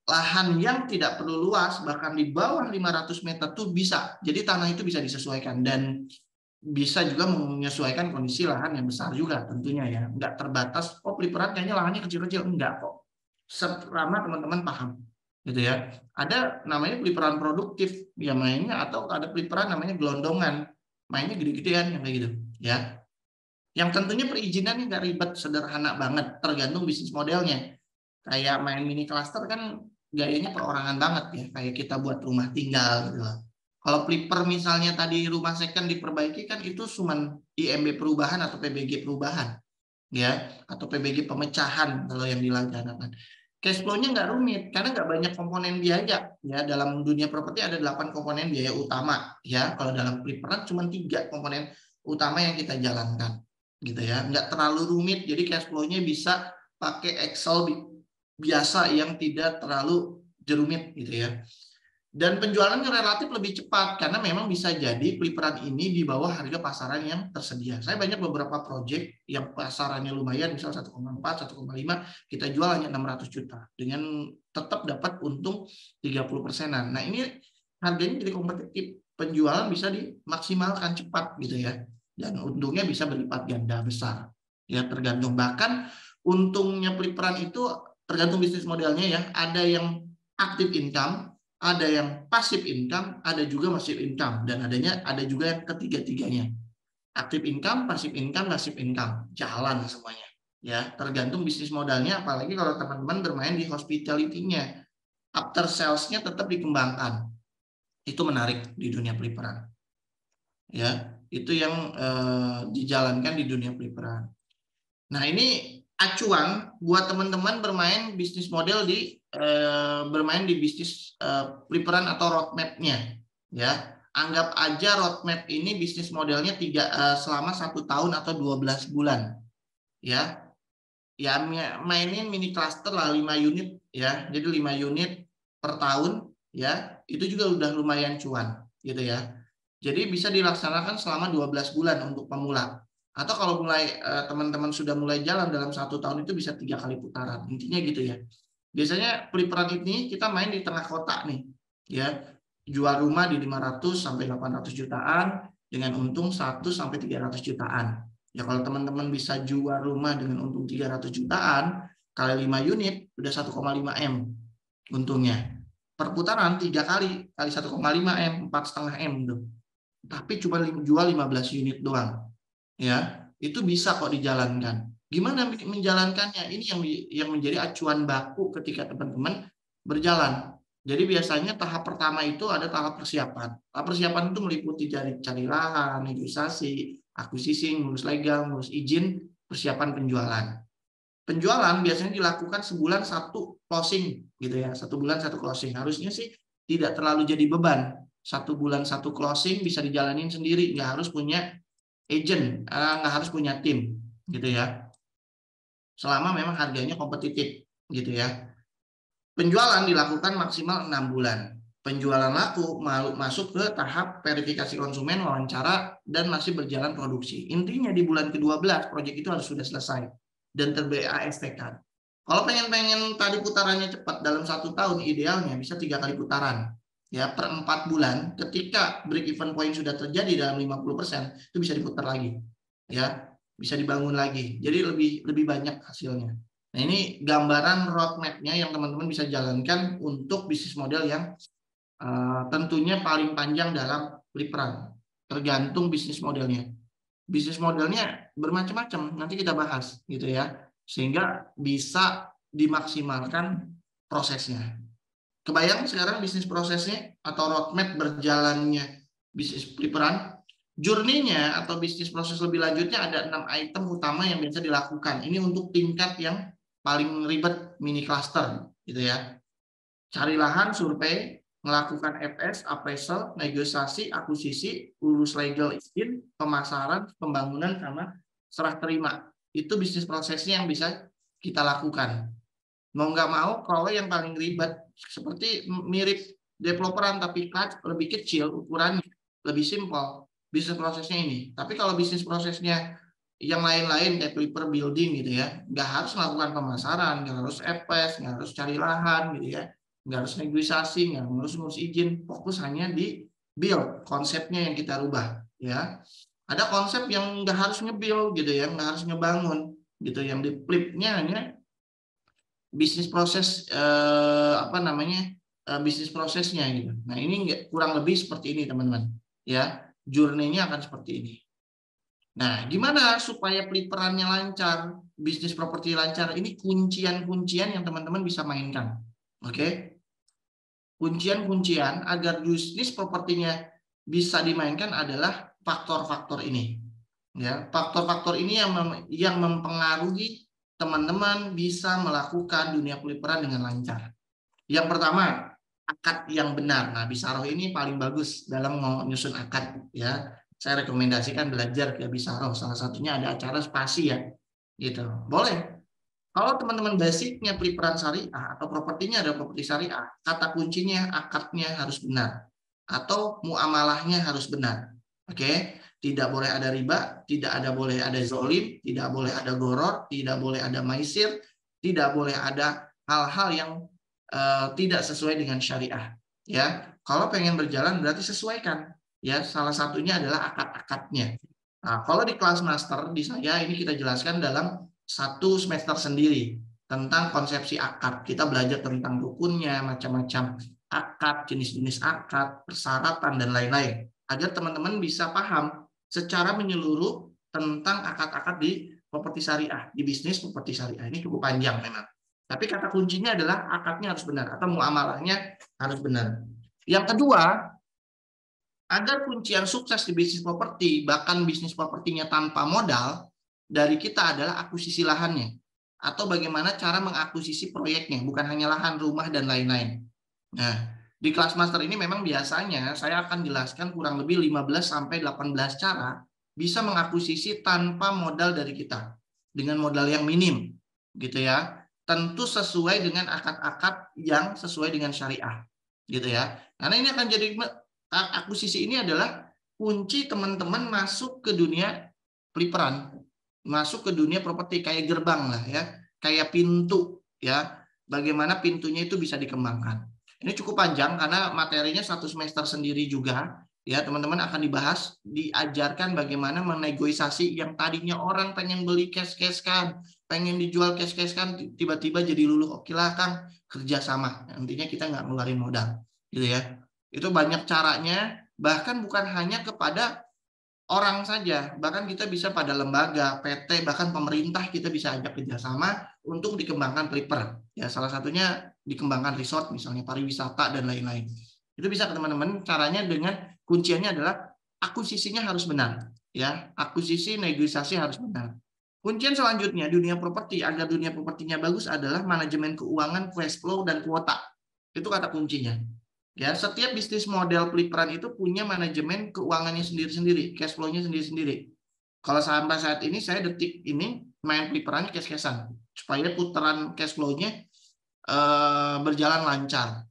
lahan yang tidak perlu luas, bahkan di bawah 500 meter tuh bisa. Jadi tanah itu bisa disesuaikan dan bisa juga menyesuaikan kondisi lahan yang besar juga tentunya ya. Enggak terbatas, oh peliperan kayaknya lahannya kecil-kecil. Enggak kok. Selama teman-teman paham. Gitu ya. Ada namanya peliperan produktif ya mainnya, atau ada peliperan namanya gelondongan. Mainnya gede-gedean yang kayak gitu. Ya. Yang tentunya perizinannya nggak ribet, sederhana banget. Tergantung bisnis modelnya. Kayak main mini cluster kan gayanya perorangan banget ya. Kayak kita buat rumah tinggal gitu lah. Kalau flipper misalnya tadi rumah second diperbaiki kan itu cuma IMB perubahan atau PBG perubahan ya, atau PBG pemecahan kalau yang dilaksanakan. Cash flow-nya nggak rumit karena nggak banyak komponen biaya ya. Dalam dunia properti ada 8 komponen biaya utama ya. Kalau dalam flipperan cuma 3 komponen utama yang kita jalankan gitu ya. Nggak terlalu rumit, jadi cash flow-nya bisa pakai Excel biasa yang tidak terlalu jerumit gitu ya. Dan penjualannya relatif lebih cepat karena memang bisa jadi peliperan ini di bawah harga pasaran yang tersedia. Saya banyak beberapa proyek yang pasarannya lumayan, misal 1,4, 1,5, kita jual hanya 600 juta dengan tetap dapat untung 30%-an. Nah, ini harganya jadi kompetitif, penjualan bisa dimaksimalkan cepat gitu ya. Dan untungnya bisa berlipat ganda besar. Ya, tergantung, bahkan untungnya peliperan itu tergantung bisnis modelnya ya. Ada yang active income, ada yang passive income, ada juga passive income, dan ada juga yang ketiga-tiganya. Active income, passive income, jalan semuanya. Ya, tergantung bisnis modalnya, apalagi kalau teman-teman bermain di hospitality-nya. After sales-nya tetap dikembangkan. Itu menarik di dunia peliperan. Ya, itu yang dijalankan di dunia peliperan. Nah, ini acuan buat teman-teman bermain bisnis model bermain di bisnis peliperan atau roadmap-nya ya. Anggap aja roadmap ini bisnis modelnya selama 1 tahun atau 12 bulan. Ya, mainin mini cluster lah 5 unit ya. Jadi 5 unit per tahun ya, itu juga udah lumayan cuan gitu ya. Jadi bisa dilaksanakan selama 12 bulan untuk pemula. Atau kalau teman-teman sudah mulai jalan dalam 1 tahun itu bisa 3 kali putaran. Intinya gitu ya. Biasanya peliparan ini kita main di tengah kota nih ya. Jual rumah di 500 sampai 800 jutaan dengan untung 1 sampai 300 jutaan. Ya kalau teman-teman bisa jual rumah dengan untung 300 jutaan kali 5 unit udah 1,5 M untungnya. Perputaran 3 kali 1,5 M, 4,5 M tuh. Tapi cuma jual 15 unit doang. Ya, itu bisa kok dijalankan. Gimana menjalankannya? Ini yang menjadi acuan baku ketika teman-teman berjalan. Jadi biasanya tahap pertama itu ada tahap persiapan. Tahap persiapan itu meliputi cari lahan, negosiasi, akuisisi, ngurus legal, ngurus izin, persiapan penjualan. Penjualan biasanya dilakukan sebulan 1 closing gitu ya. 1 bulan 1 closing. Harusnya sih tidak terlalu jadi beban. 1 bulan 1 closing bisa dijalanin sendiri, nggak harus punya agent, nggak harus punya tim gitu ya. Selama memang harganya kompetitif gitu ya. Penjualan dilakukan maksimal 6 bulan. Penjualan laku masuk ke tahap verifikasi konsumen, wawancara, dan masih berjalan produksi. Intinya di bulan ke-12 proyek itu harus sudah selesai dan ter-BAST kan. Kalau pengen tadi putarannya cepat dalam 1 tahun, idealnya bisa 3 kali putaran. Ya, per 4 bulan ketika break even point sudah terjadi dalam 50%, itu bisa diputar lagi. Ya, bisa dibangun lagi. Jadi lebih banyak hasilnya. Nah, ini gambaran roadmap-nya yang teman-teman bisa jalankan untuk bisnis model yang tentunya paling panjang dalam peliparan. Tergantung bisnis modelnya. Bisnis modelnya bermacam-macam, nanti kita bahas gitu ya. Sehingga bisa dimaksimalkan prosesnya. Kebayang sekarang bisnis prosesnya atau roadmap berjalannya bisnis peliparan? Journey-nya atau bisnis proses lebih lanjutnya ada 6 item utama yang biasa dilakukan. Ini untuk tingkat yang paling ribet, mini cluster gitu ya. Cari lahan, survei, melakukan FS, appraisal, negosiasi, akuisisi, urus legal izin, pemasaran, pembangunan, sama serah terima. Itu bisnis prosesnya yang bisa kita lakukan. Mau nggak mau, kalau yang paling ribet seperti mirip developeran tapi lebih kecil ukurannya, lebih simpel bisnis prosesnya ini. Tapi kalau bisnis prosesnya yang lain-lain kayak paper building gitu ya, nggak harus melakukan pemasaran, nggak harus FS, nggak harus cari lahan gitu ya, nggak harus negosiasi, nggak harus ngurus izin, fokus hanya di build konsepnya yang kita rubah ya. Ada konsep yang nggak harus nge-build gitu ya, nggak harus ngebangun gitu, yang di flipnya hanya bisnis proses bisnis prosesnya gitu. Nah ini kurang lebih seperti ini teman-teman ya, journey-nya akan seperti ini. Nah, gimana supaya peliparannya lancar, bisnis properti lancar? Ini kuncian-kuncian yang teman-teman bisa mainkan. Oke? Kuncian-kuncian agar bisnis propertinya bisa dimainkan adalah faktor-faktor ini. Ya, faktor-faktor ini yang mempengaruhi teman-teman bisa melakukan dunia peliparan dengan lancar. Yang pertama, akad yang benar. Nah, Bisaroh ini paling bagus dalam menyusun akad ya. Saya rekomendasikan belajar ke Bisaroh. Salah satunya ada acara spasi ya. Gitu. Boleh. Kalau teman-teman basicnya peliparan syariah atau propertinya ada properti syariah, kata kuncinya akadnya harus benar atau muamalahnya harus benar. Oke? Tidak boleh ada riba, tidak boleh ada zolim, tidak boleh ada goror, tidak boleh ada maisir, tidak boleh ada hal-hal yang tidak sesuai dengan syariah. Ya, kalau pengen berjalan berarti sesuaikan. Ya, salah satunya adalah akad-akadnya. Nah, kalau di kelas master di saya ini kita jelaskan dalam 1 semester sendiri tentang konsepsi akad. Kita belajar tentang rukunnya, macam-macam akad, jenis-jenis akad, persyaratan dan lain-lain. Agar teman-teman bisa paham secara menyeluruh tentang akad-akad di properti syariah, di bisnis properti syariah. Ini cukup panjang memang. Tapi kata kuncinya adalah akadnya harus benar atau muamalahnya harus benar. Yang kedua, agar kuncian sukses di bisnis properti, bahkan bisnis propertinya tanpa modal, dari kita adalah akuisisi lahannya. Atau bagaimana cara mengakuisisi proyeknya, bukan hanya lahan, rumah, dan lain-lain. Nah, Di kelas master ini memang biasanya saya akan jelaskan kurang lebih 15 sampai 18 cara bisa mengakuisisi tanpa modal dari kita. Dengan modal yang minim, gitu ya. Tentu sesuai dengan akad-akad yang sesuai dengan syariah, gitu ya. Karena ini akan jadi akuisisi ini adalah kunci teman-teman masuk ke dunia peliperan, masuk ke dunia properti, kayak gerbang lah ya, kayak pintu ya. Bagaimana pintunya itu bisa dikembangkan. Ini cukup panjang karena materinya 1 semester sendiri juga. Ya, teman-teman akan dibahas, diajarkan bagaimana menegosiasi yang tadinya orang pengen beli cash kan, pengen dijual cash kan, tiba-tiba jadi luluh. Oke lah Kang, kerjasama. Nantinya kita nggak ngeluarin modal, gitu ya. Itu banyak caranya, bahkan bukan hanya kepada orang saja, bahkan kita bisa pada lembaga, PT, bahkan pemerintah kita bisa ajak kerjasama untuk dikembangkan Prepper. Ya, salah satunya dikembangkan resort, misalnya pariwisata dan lain-lain. Itu bisa teman-teman, caranya dengan kunciannya adalah akuisisinya harus benar. Ya, akuisisi negosiasi harus benar. Kuncian selanjutnya dunia properti, agar dunia propertinya bagus adalah manajemen keuangan, cash flow, dan kuota. Itu kata kuncinya. Ya, setiap bisnis model peliperan itu punya manajemen keuangannya sendiri-sendiri, cash flow-nya sendiri-sendiri. Kalau sampai saat ini saya detik ini main peliperannya cash-cashan supaya putaran cash flow-nya berjalan lancar.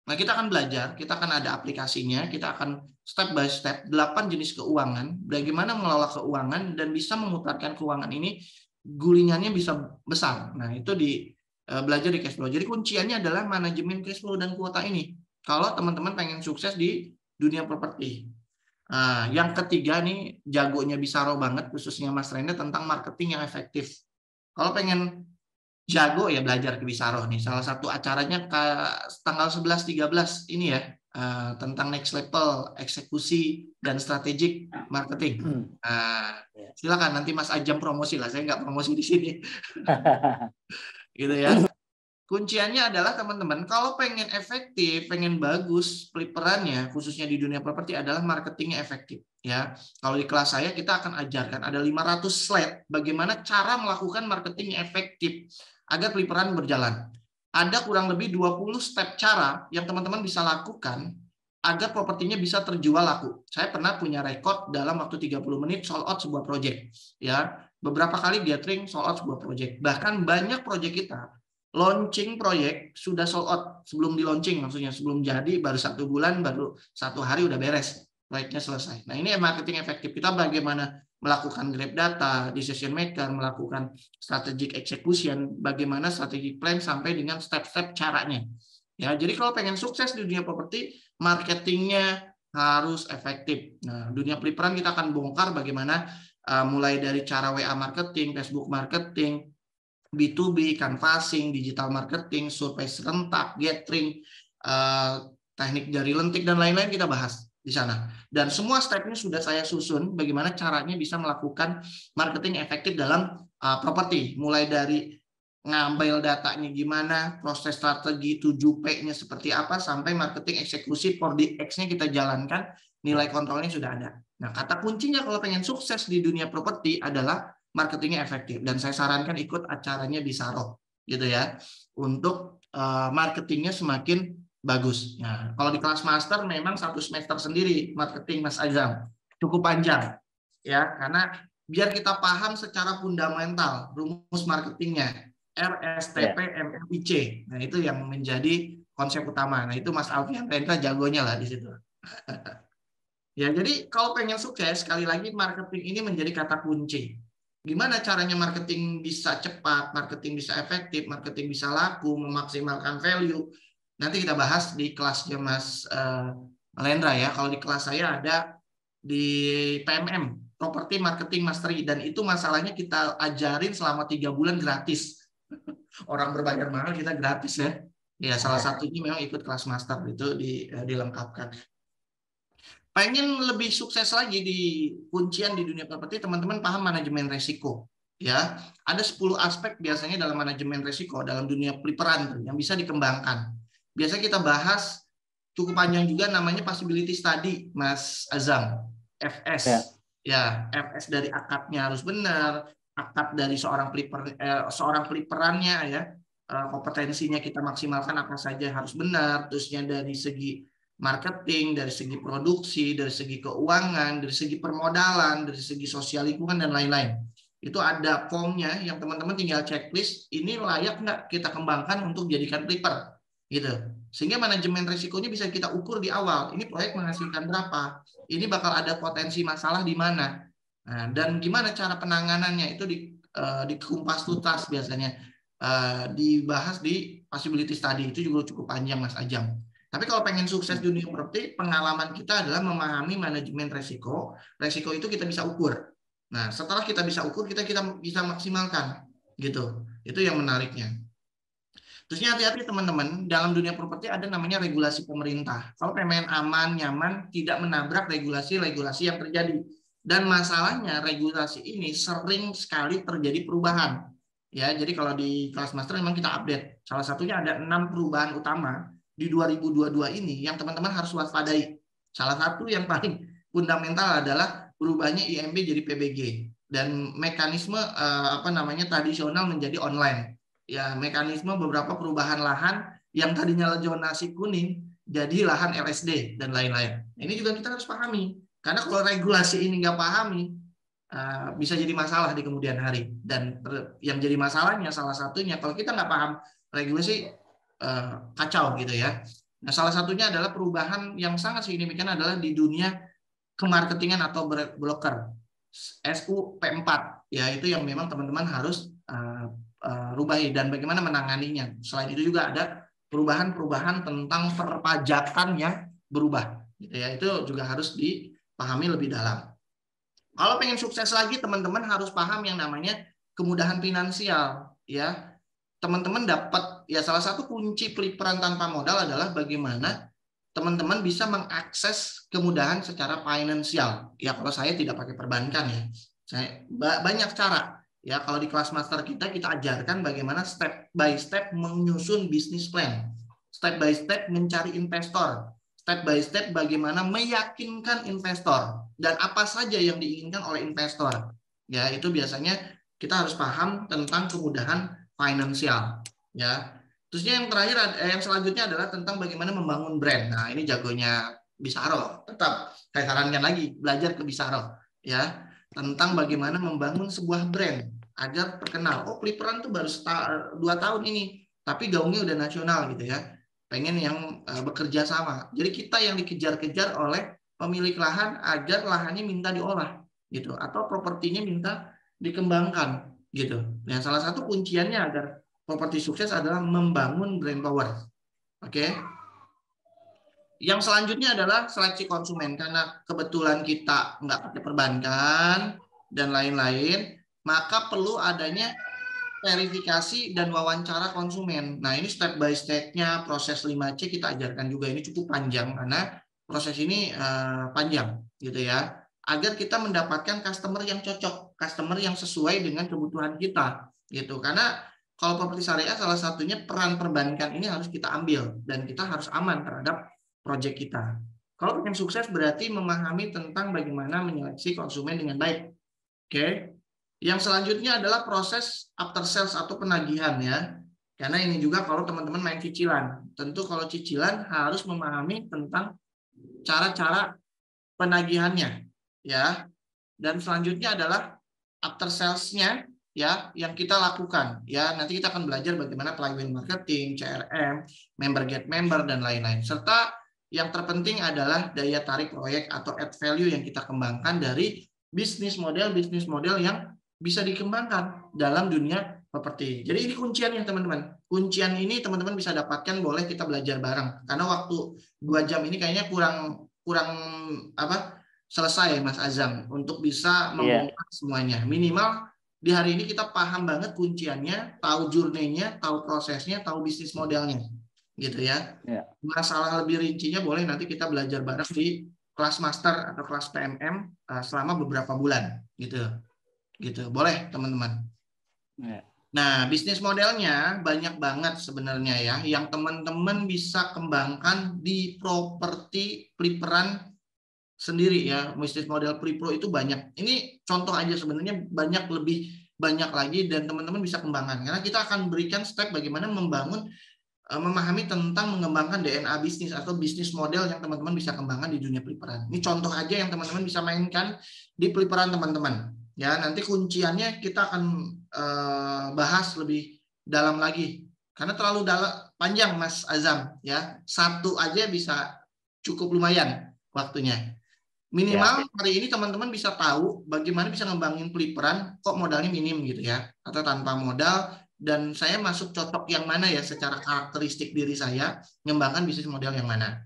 Nah, kita akan belajar, kita akan ada aplikasinya, kita akan step by step 8 jenis keuangan, bagaimana mengelola keuangan dan bisa memutarkan keuangan ini gulingannya bisa besar. Nah, itu belajar di cash flow. Jadi kunciannya adalah manajemen cash flow dan kuota ini. Kalau teman-teman pengen sukses di dunia properti. Nah, yang ketiga nih jagonya Bisaro banget, khususnya Mas Renda, tentang marketing yang efektif. Kalau pengen jago ya belajar ke Bisaro nih. Salah satu acaranya tanggal 11-13 ini ya, tentang next level eksekusi dan strategic marketing. Silakan nanti Mas Ajam promosi lah, saya nggak promosi di sini. Gitu ya. Kunciannya adalah teman-teman, kalau pengen efektif, pengen bagus peliperannya, khususnya di dunia properti, adalah marketingnya efektif. Ya, kalau di kelas saya kita akan ajarkan ada 500 slide bagaimana cara melakukan marketing yang efektif agar peliperan berjalan. Ada kurang lebih 20 step cara yang teman-teman bisa lakukan agar propertinya bisa terjual laku. Saya pernah punya rekor dalam waktu 30 menit sold out sebuah project. Ya, beberapa kali gathering sold out sebuah project. Bahkan banyak project kita launching proyek sudah sold out sebelum di launching, maksudnya sebelum jadi baru 1 bulan, baru 1 hari udah beres proyeknya selesai. Nah, ini marketing efektif kita bagaimana melakukan grab data, decision maker, melakukan strategic execution, bagaimana strategic plan sampai dengan step-step caranya. Ya, jadi kalau pengen sukses di dunia properti, marketingnya harus efektif. Nah, dunia peliperan kita akan bongkar bagaimana mulai dari cara WA marketing, Facebook marketing, B2B, canvassing, digital marketing, survei serentak, gathering, teknik jari lentik, dan lain-lain kita bahas di sana. Dan semua stepnya sudah saya susun bagaimana caranya bisa melakukan marketing efektif dalam properti. Mulai dari ngambil datanya gimana, proses strategi 7P-nya seperti apa, sampai marketing eksekusi 4DX-nya kita jalankan, nilai kontrolnya sudah ada. Nah, kata kuncinya kalau pengen sukses di dunia properti adalah marketingnya efektif, dan saya sarankan ikut acaranya Bisaro gitu ya untuk marketingnya semakin bagus. Nah, kalau di kelas master memang 1 semester sendiri marketing Mas Azam, cukup panjang ya, karena biar kita paham secara fundamental rumus marketingnya RSTP MMIC. Nah, itu yang menjadi konsep utama. Nah, itu Mas Alfian Rendra jagonya lah di situ. Ya, jadi kalau pengen sukses, sekali lagi marketing ini menjadi kata kunci. Gimana caranya marketing bisa cepat, marketing bisa efektif, marketing bisa laku, memaksimalkan value. Nanti kita bahas di kelasnya Mas Lendra ya. Kalau di kelas saya ada di PMM, Property Marketing Mastery. Dan itu masalahnya kita ajarin selama 3 bulan gratis. Orang berbayar mahal, kita gratis ya. Ya, salah satunya memang ikut kelas master itu dilengkapkan. Pengen lebih sukses lagi di kuncian di dunia properti, teman-teman paham manajemen resiko. Ya, ada 10 aspek biasanya dalam manajemen resiko dalam dunia peliperan yang bisa dikembangkan. Biasanya kita bahas cukup panjang juga, namanya possibility study, Mas Azam, FS. Ya, FS dari akadnya harus benar, akad dari seorang peliperannya ya, kompetensinya kita maksimalkan apa saja harus benar, terusnya dari segi marketing, dari segi produksi, dari segi keuangan, dari segi permodalan, dari segi sosial lingkungan dan lain-lain. Itu ada formnya yang teman-teman tinggal checklist, ini layak nggak kita kembangkan untuk jadikan Prepper gitu. Sehingga manajemen risikonya bisa kita ukur di awal. Ini proyek menghasilkan berapa? Ini bakal ada potensi masalah di mana? Nah, dan gimana cara penanganannya itu dikumpas tuntas biasanya. Dibahas di possibility study, itu juga cukup panjang Mas Ajang. Tapi kalau pengen sukses di dunia properti, pengalaman kita adalah memahami manajemen resiko. Resiko itu kita bisa ukur. Nah, setelah kita bisa ukur, kita bisa maksimalkan, gitu. Itu yang menariknya. Terusnya hati-hati teman-teman, dalam dunia properti ada namanya regulasi pemerintah. Kalau pengen aman, nyaman, tidak menabrak regulasi-regulasi yang terjadi. Dan masalahnya regulasi ini sering sekali terjadi perubahan. Ya, jadi kalau di kelas master memang kita update. Salah satunya ada 6 perubahan utama di 2022 ini yang teman-teman harus waspadai. Salah satu yang paling fundamental adalah berubahnya IMB jadi PBG dan mekanisme tradisional menjadi online. Ya, mekanisme beberapa perubahan lahan yang tadinya zonasi kuning jadi lahan LSD dan lain-lain. Ini juga kita harus pahami. Karena kalau regulasi ini nggak pahami, bisa jadi masalah di kemudian hari. Dan yang jadi masalahnya salah satunya kalau kita nggak paham regulasi, kacau gitu ya. Nah, salah satunya adalah perubahan yang sangat signifikan adalah di dunia kemarketingan atau broker, SUP4 ya, itu yang memang teman-teman harus rubahi dan bagaimana menanganinya. Selain itu juga ada perubahan-perubahan tentang perpajakan yang berubah gitu ya, itu juga harus dipahami lebih dalam. Kalau pengen sukses lagi, teman-teman harus paham yang namanya kemudahan finansial ya. Teman-teman dapat ya, salah satu kunci peliparan tanpa modal adalah bagaimana teman-teman bisa mengakses kemudahan secara finansial. Ya, kalau saya tidak pakai perbankan ya. Saya banyak cara. Ya, kalau di kelas master kita ajarkan bagaimana step by step menyusun bisnis plan. Step by step mencari investor. Step by step bagaimana meyakinkan investor dan apa saja yang diinginkan oleh investor. Ya, itu biasanya kita harus paham tentang kemudahan finansial. Ya. Terusnya yang terakhir, yang selanjutnya adalah tentang bagaimana membangun brand. Nah, ini jagonya Bisaro. Tetap saya sarankan lagi belajar ke Bisaro. Ya, tentang bagaimana membangun sebuah brand agar terkenal. Oh, Prepperan tuh baru 2 tahun ini, tapi gaungnya udah nasional gitu ya. Pengen yang bekerja sama. Jadi kita yang dikejar-kejar oleh pemilik lahan agar lahannya minta diolah gitu, atau propertinya minta dikembangkan gitu. Nah, salah satu kunciannya agar properti sukses adalah membangun brand power. Oke. Yang selanjutnya adalah seleksi konsumen, karena kebetulan kita nggak pakai perbankan dan lain-lain, maka perlu adanya verifikasi dan wawancara konsumen. Nah, ini step by step-nya proses 5C kita ajarkan juga. Ini cukup panjang karena proses ini panjang gitu ya. Agar kita mendapatkan customer yang cocok, customer yang sesuai dengan kebutuhan kita gitu. Karena kalau properti syariah salah satunya peran perbankan ini harus kita ambil dan kita harus aman terhadap proyek kita. Kalau ingin sukses berarti memahami tentang bagaimana menyeleksi konsumen dengan baik. Oke. Yang selanjutnya adalah proses after sales atau penagihan ya. Karena ini juga kalau teman-teman main cicilan. Tentu kalau cicilan harus memahami tentang cara-cara penagihannya ya. Dan selanjutnya adalah after sales-nya ya yang kita lakukan ya. Nanti kita akan belajar bagaimana flywheel marketing, CRM, member get member dan lain-lain. Serta yang terpenting adalah daya tarik proyek atau add value yang kita kembangkan dari bisnis model yang bisa dikembangkan dalam dunia properti. Jadi ini kunciannya teman-teman. Kuncian ini teman-teman bisa dapatkan, boleh kita belajar bareng. Karena waktu 2 jam ini kayaknya kurang selesai Mas Azam untuk bisa membongkar semuanya. Minimal di hari ini kita paham banget kunciannya, tahu journey-nya, tahu prosesnya, tahu bisnis modelnya. Gitu ya. Masalah lebih rincinya boleh nanti kita belajar bareng di kelas master atau kelas PMM selama beberapa bulan gitu. Gitu. Boleh teman-teman. Nah, bisnis modelnya banyak banget sebenarnya ya yang teman-teman bisa kembangkan di properti Prepperan sendiri ya. Bisnis model Prepro itu banyak. Ini contoh aja, sebenarnya banyak lebih banyak lagi dan teman-teman bisa kembangkan. Karena kita akan berikan step bagaimana memahami tentang mengembangkan DNA bisnis atau bisnis model yang teman-teman bisa kembangkan di dunia peliparan. Ini contoh aja yang teman-teman bisa mainkan di peliparan teman-teman. Ya, nanti kunciannya kita akan bahas lebih dalam lagi. Karena terlalu panjang Mas Azam, ya. Satu aja bisa cukup lumayan waktunya. Minimal hari ini teman-teman bisa tahu bagaimana bisa ngembangin peliparan kok modalnya minim gitu ya, atau tanpa modal, dan saya masuk cocok yang mana ya secara karakteristik diri saya, ngembangkan bisnis model yang mana.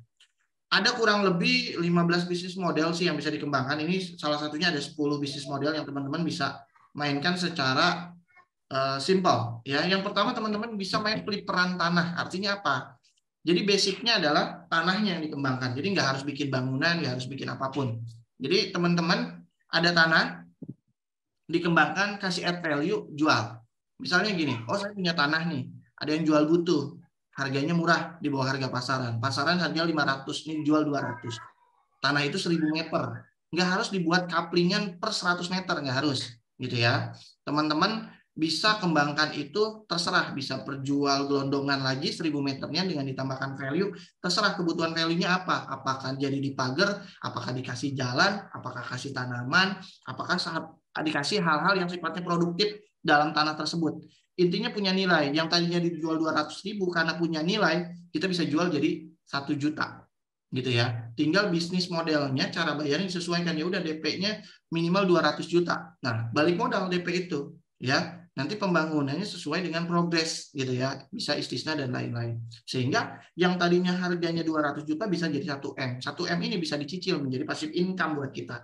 Ada kurang lebih 15 bisnis model sih yang bisa dikembangkan. Ini salah satunya ada 10 bisnis model yang teman-teman bisa mainkan secara simple ya. Yang pertama teman-teman bisa main peliparan tanah. Artinya apa? Jadi basicnya adalah tanahnya yang dikembangkan. Jadi nggak harus bikin bangunan, nggak harus bikin apapun. Jadi teman-teman ada tanah, dikembangkan, kasih add value, jual. Misalnya gini, oh saya punya tanah nih, ada yang jual butuh, harganya murah di bawah harga pasaran. Pasaran harganya 500, ini jual 200. Tanah itu 1000 meter. Nggak harus dibuat kaplingan per 100 meter, nggak harus. Gitu ya. Teman-teman bisa kembangkan itu terserah, bisa perjual gelondongan lagi 1000 meternya dengan ditambahkan value, terserah kebutuhan value-nya apa, apakah jadi dipagar, apakah dikasih jalan, apakah kasih tanaman, apakah dikasih hal-hal yang sifatnya produktif dalam tanah tersebut. Intinya punya nilai, yang tadinya dijual 200.000 karena punya nilai, kita bisa jual jadi 1 juta. Gitu ya. Tinggal bisnis modelnya, cara bayarnya disesuaikan. Ya udah DP-nya minimal 200 juta. Nah, balik modal DP itu, ya. Nanti pembangunannya sesuai dengan progres gitu ya. Bisa istisna dan lain-lain. Sehingga yang tadinya harganya 200 juta bisa jadi 1M. 1M ini bisa dicicil menjadi passive income buat kita.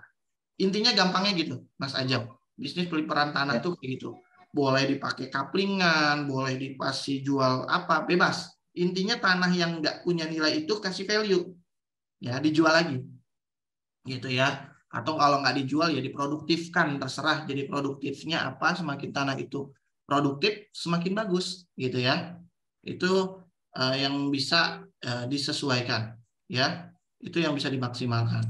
Intinya gampangnya gitu, Mas Ajam. Bisnis peliparan tanah tuh kayak gitu. Boleh dipakai kaplingan, boleh dipasih jual apa, bebas. Intinya tanah yang nggak punya nilai itu kasih value. Ya, dijual lagi. Gitu ya. Atau kalau nggak dijual ya diproduktifkan, terserah. Jadi produktifnya apa, semakin tanah itu produktif, semakin bagus. Gitu ya. Itu yang bisa disesuaikan. Ya, itu yang bisa dimaksimalkan.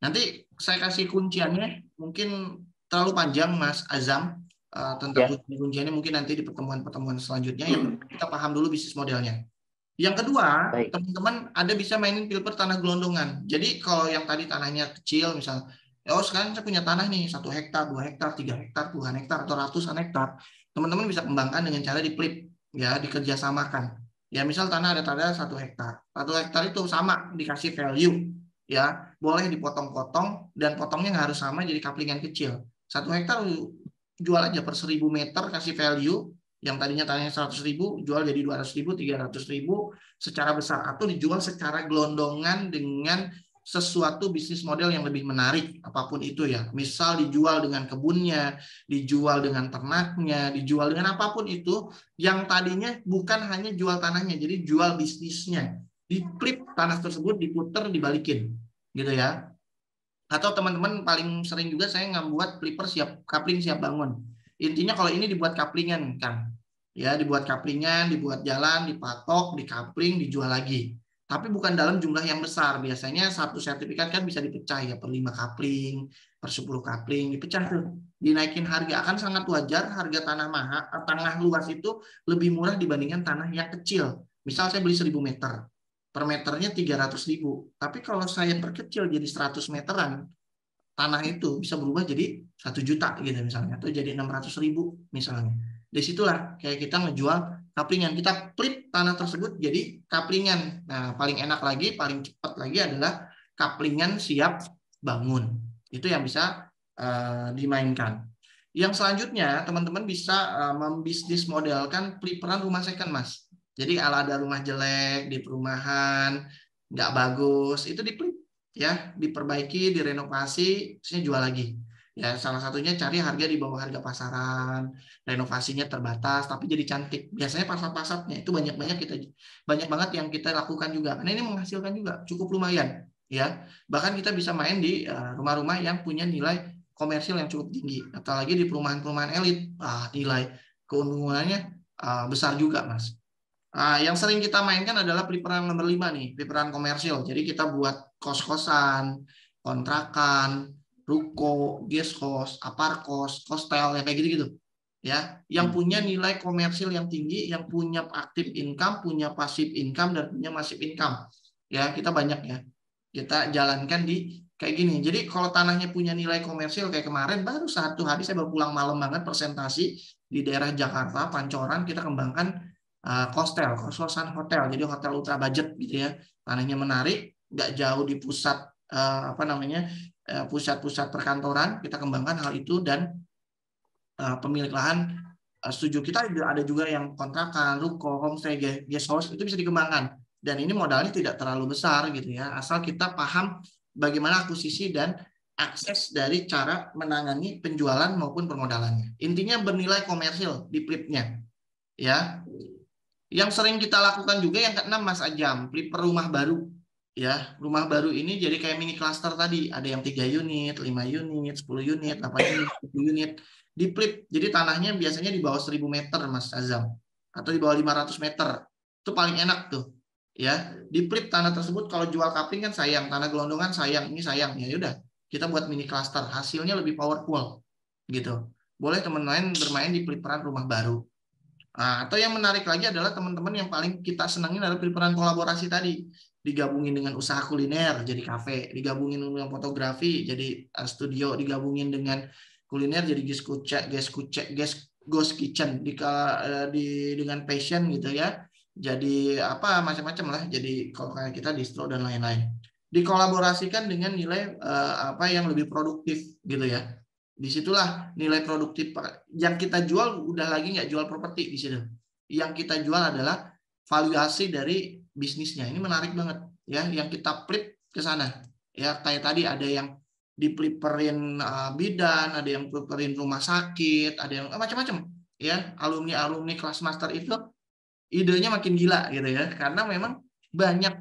Nanti saya kasih kunciannya, mungkin terlalu panjang Mas Azam. Tentang kunciannya mungkin nanti di pertemuan-pertemuan selanjutnya yang kita paham dulu bisnis modelnya. Yang kedua, teman-teman ada bisa mainin pilper tanah gelondongan. Jadi kalau yang tadi tanahnya kecil, misalnya, oh sekarang saya punya tanah nih 1 hektar, 2 hektar, 3 hektar, puluhan hektar, atau ratusan hektar. Teman-teman bisa kembangkan dengan cara di-flip, ya, dikerjasamakan. Ya misal tanah ada 1 hektar. 1 hektar itu sama dikasih value, ya, boleh dipotong-potong dan potongnya nggak harus sama jadi kaplingan kecil. 1 hektar jual aja per 1000 meter kasih value. Yang tadinya tanahnya 100.000 jual jadi 200.000, 300.000 secara besar, atau dijual secara gelondongan dengan sesuatu bisnis model yang lebih menarik apapun itu ya. Misal dijual dengan kebunnya, dijual dengan ternaknya, dijual dengan apapun itu yang tadinya bukan hanya jual tanahnya, jadi jual bisnisnya. Di-flip tanah tersebut, diputer, dibalikin gitu ya. Atau teman-teman paling sering juga saya ngebuat flipper kapling siap bangun. Intinya kalau ini dibuat kaplingan kan. Ya, dibuat kaplingan, dibuat jalan, dipatok, dikapling, dijual lagi. Tapi bukan dalam jumlah yang besar. Biasanya satu sertifikat kan bisa dipecah ya per 5 kapling, per 10 kapling, dipecah tuh. Dinaikin harga, akan sangat wajar harga tanah luas itu lebih murah dibandingkan tanah yang kecil. Misal saya beli 1000 meter. Per meternya 300.000. Tapi kalau saya perkecil jadi 100 meteran, tanah itu bisa berubah jadi 1 juta gitu misalnya, atau jadi 600.000 misalnya. Disitulah kayak kita ngejual kaplingan, kita flip tanah tersebut jadi kaplingan. Nah, paling enak lagi, paling cepat lagi adalah kaplingan siap bangun. Itu yang bisa dimainkan. Yang selanjutnya teman-teman bisa membisnis modelkan fliperan rumah second Mas. Jadi ala ada rumah jelek di perumahan nggak bagus, itu di-flip ya, diperbaiki, direnovasi, terusnya jual lagi. Ya, salah satunya cari harga di bawah harga pasaran, renovasinya terbatas tapi jadi cantik. Biasanya pasar-pasarnya itu banyak banget yang kita lakukan juga. Karena ini menghasilkan juga cukup lumayan ya. Bahkan kita bisa main di rumah-rumah yang punya nilai komersil yang cukup tinggi, atau lagi di perumahan-perumahan elit. Nilai keuntungannya besar juga, Mas. Yang sering kita mainkan adalah peliparan nomor 5 nih, peliparan komersil. Jadi kita buat kos-kosan, kontrakan, ruko, guest house, aparkos, hostel, ya kayak gitu-gitu. ya, yang punya nilai komersil yang tinggi, yang punya active income, punya passive income, dan punya massive income. Ya, kita banyak ya. Kita jalankan di kayak gini. Jadi kalau tanahnya punya nilai komersil kayak kemarin, baru 1 hari saya baru pulang malam banget presentasi di daerah Jakarta, Pancoran, kita kembangkan hostel, kos-kosan hotel. Jadi hotel ultra budget gitu ya. Tanahnya menarik, nggak jauh di pusat pusat-pusat perkantoran. Kita kembangkan hal itu, dan pemilik lahan setuju. Kita ada juga yang kontrakan, ruko, homestay, guest house, itu bisa dikembangkan. Dan ini modalnya tidak terlalu besar gitu ya, asal kita paham bagaimana akuisisi dan akses dari cara menangani penjualan maupun permodalannya. Intinya bernilai komersil di flipnya. Ya. Yang sering kita lakukan juga yang keenam, Mas Ajam, flipper rumah baru. Ya, rumah baru ini jadi kayak mini cluster tadi, ada yang 3 unit, 5 unit, 10 unit, 8 unit, 10 unit. Di flip, jadi tanahnya biasanya di bawah 1000 meter, Mas Azam, atau di bawah 500 meter. Itu paling enak tuh. Ya, di flip tanah tersebut kalau jual kapling kan sayang, tanah gelondongan sayang, ini sayang. Ya udah, kita buat mini cluster, hasilnya lebih powerful gitu. Boleh teman-teman bermain di fliperan rumah baru. Nah, atau yang menarik lagi adalah teman-teman yang paling kita senangin adalah fliperan kolaborasi tadi. Digabungin dengan usaha kuliner jadi kafe, digabungin dengan fotografi jadi studio, digabungin dengan kuliner jadi ghost kitchen, dengan passion gitu ya. Jadi apa macam-macam lah. Jadi kalau kayak kita distro dan lain-lain. Dikolaborasikan dengan nilai yang lebih produktif gitu ya. Disitulah nilai produktif yang kita jual udah lagi nggak jual properti di situ. Yang kita jual adalah valuasi dari bisnisnya. Ini menarik banget ya, yang kita flip ke sana. Ya, kayak tadi ada yang dipeliperin bidan, ada yang peliperin rumah sakit, ada yang macam-macam ya. Alumni kelas master itu idenya makin gila gitu ya, karena memang banyak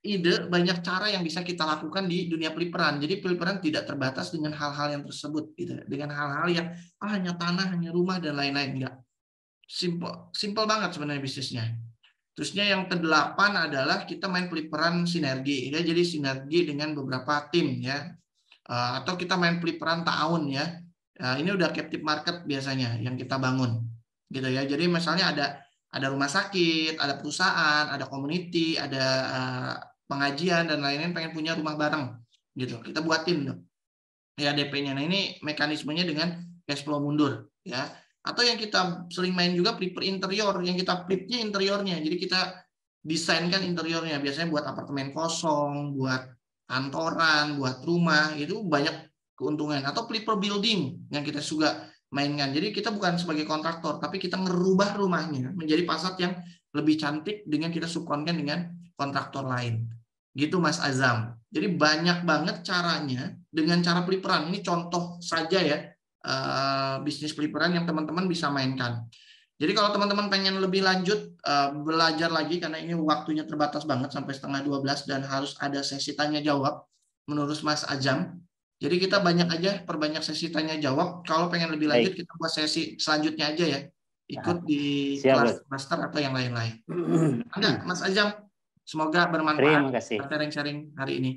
ide, banyak cara yang bisa kita lakukan di dunia peliperan. Jadi peliperan tidak terbatas dengan hal-hal yang tersebut gitu, dengan hal-hal yang hanya tanah, hanya rumah dan lain-lain. Enggak. Simple banget sebenarnya bisnisnya. Terusnya yang ke-8 adalah kita main peliperan sinergi ya. Jadi sinergi dengan beberapa tim ya. Atau kita main peliperan tahun ya. Ini udah captive market biasanya yang kita bangun. Gitu ya. Jadi misalnya ada rumah sakit, ada perusahaan, ada community, ada pengajian dan lain-lain pengen punya rumah bareng gitu. Kita buatin tuh. Ya DP-nya. Nah, ini mekanismenya dengan cash flow mundur ya. Atau yang kita sering main juga flipper interior, yang kita flipnya interiornya. Jadi kita desainkan interiornya, biasanya buat apartemen kosong, buat kantoran, buat rumah, itu banyak keuntungan. Atau flipper building yang kita juga mainkan. Jadi kita bukan sebagai kontraktor, tapi kita ngerubah rumahnya menjadi fasad yang lebih cantik dengan kita subkonkan dengan kontraktor lain. Gitu Mas Azam. Jadi banyak banget caranya dengan cara peliperan. Ini contoh saja ya bisnis peliperan yang teman-teman bisa mainkan. Jadi kalau teman-teman pengen lebih lanjut belajar lagi, karena ini waktunya terbatas banget sampai 11:30 dan harus ada sesi tanya jawab menurut Mas Azam. Jadi kita perbanyak sesi tanya jawab. Kalau pengen lebih lanjut kita buat sesi selanjutnya aja ya. Ikut di kelas master atau yang lain-lain. Enggak, Mas Azam. Semoga bermanfaat sharing-sharing hari ini.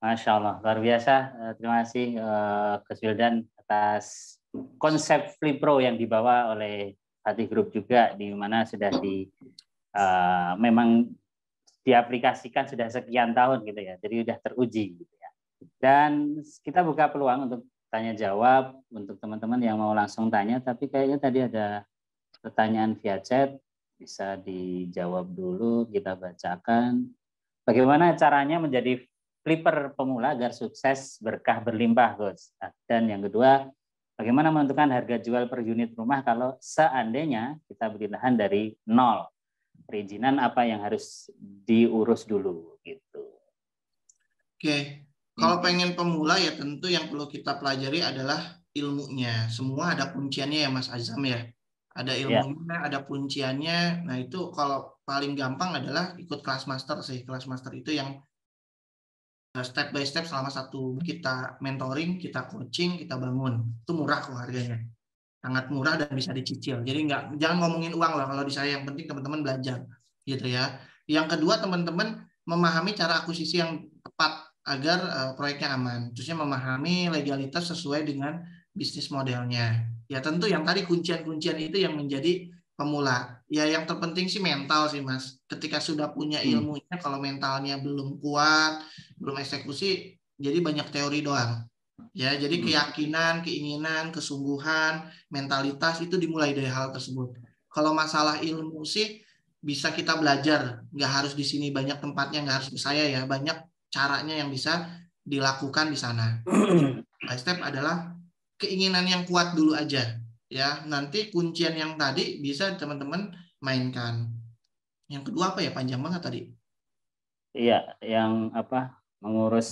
Masya Allah, luar biasa. Terima kasih Gus Wildan atas konsep Flipro yang dibawa oleh Fatih Group juga, di mana sudah memang diaplikasikan sudah sekian tahun gitu ya. Jadi sudah teruji gitu ya. Dan kita buka peluang untuk tanya jawab untuk teman-teman yang mau langsung tanya, tapi kayaknya tadi ada pertanyaan via chat. Bisa dijawab dulu, kita bacakan. Bagaimana caranya menjadi flipper pemula agar sukses berkah berlimpah, Gus? Dan yang kedua, bagaimana menentukan harga jual per unit rumah kalau seandainya kita beli lahan dari nol? Perizinan apa yang harus diurus dulu gitu. Oke, kalau pengen pemula ya tentu yang perlu kita pelajari adalah ilmunya. Semua ada kunciannya ya Mas Azam ya. Ada ilmunya, ada kunciannya. Nah itu kalau paling gampang adalah ikut kelas master sih. Kelas master itu yang step by step selama kita mentoring, kita coaching, kita bangun. Itu murah kok harganya. Sangat murah dan bisa dicicil. Jadi jangan ngomongin uang lah kalau di saya, yang penting teman-teman belajar gitu ya. Yang kedua teman-teman memahami cara akuisisi yang tepat agar proyeknya aman. Terusnya memahami legalitas sesuai dengan bisnis modelnya. Ya tentu yang tadi kuncian-kuncian itu yang menjadi pemula. Ya yang terpenting sih mental sih Mas. Ketika sudah punya ilmunya, kalau mentalnya belum kuat, belum eksekusi, jadi banyak teori doang. Ya, jadi keyakinan, keinginan, kesungguhan, mentalitas itu dimulai dari hal tersebut. Kalau masalah ilmu sih bisa kita belajar, nggak harus di sini banyak tempatnya, nggak harus ke saya ya, banyak caranya yang bisa dilakukan di sana. By step adalah keinginan yang kuat dulu aja, ya. Nanti kuncian yang tadi bisa teman-teman mainkan. Yang kedua apa ya, panjang banget tadi. Iya, yang apa mengurus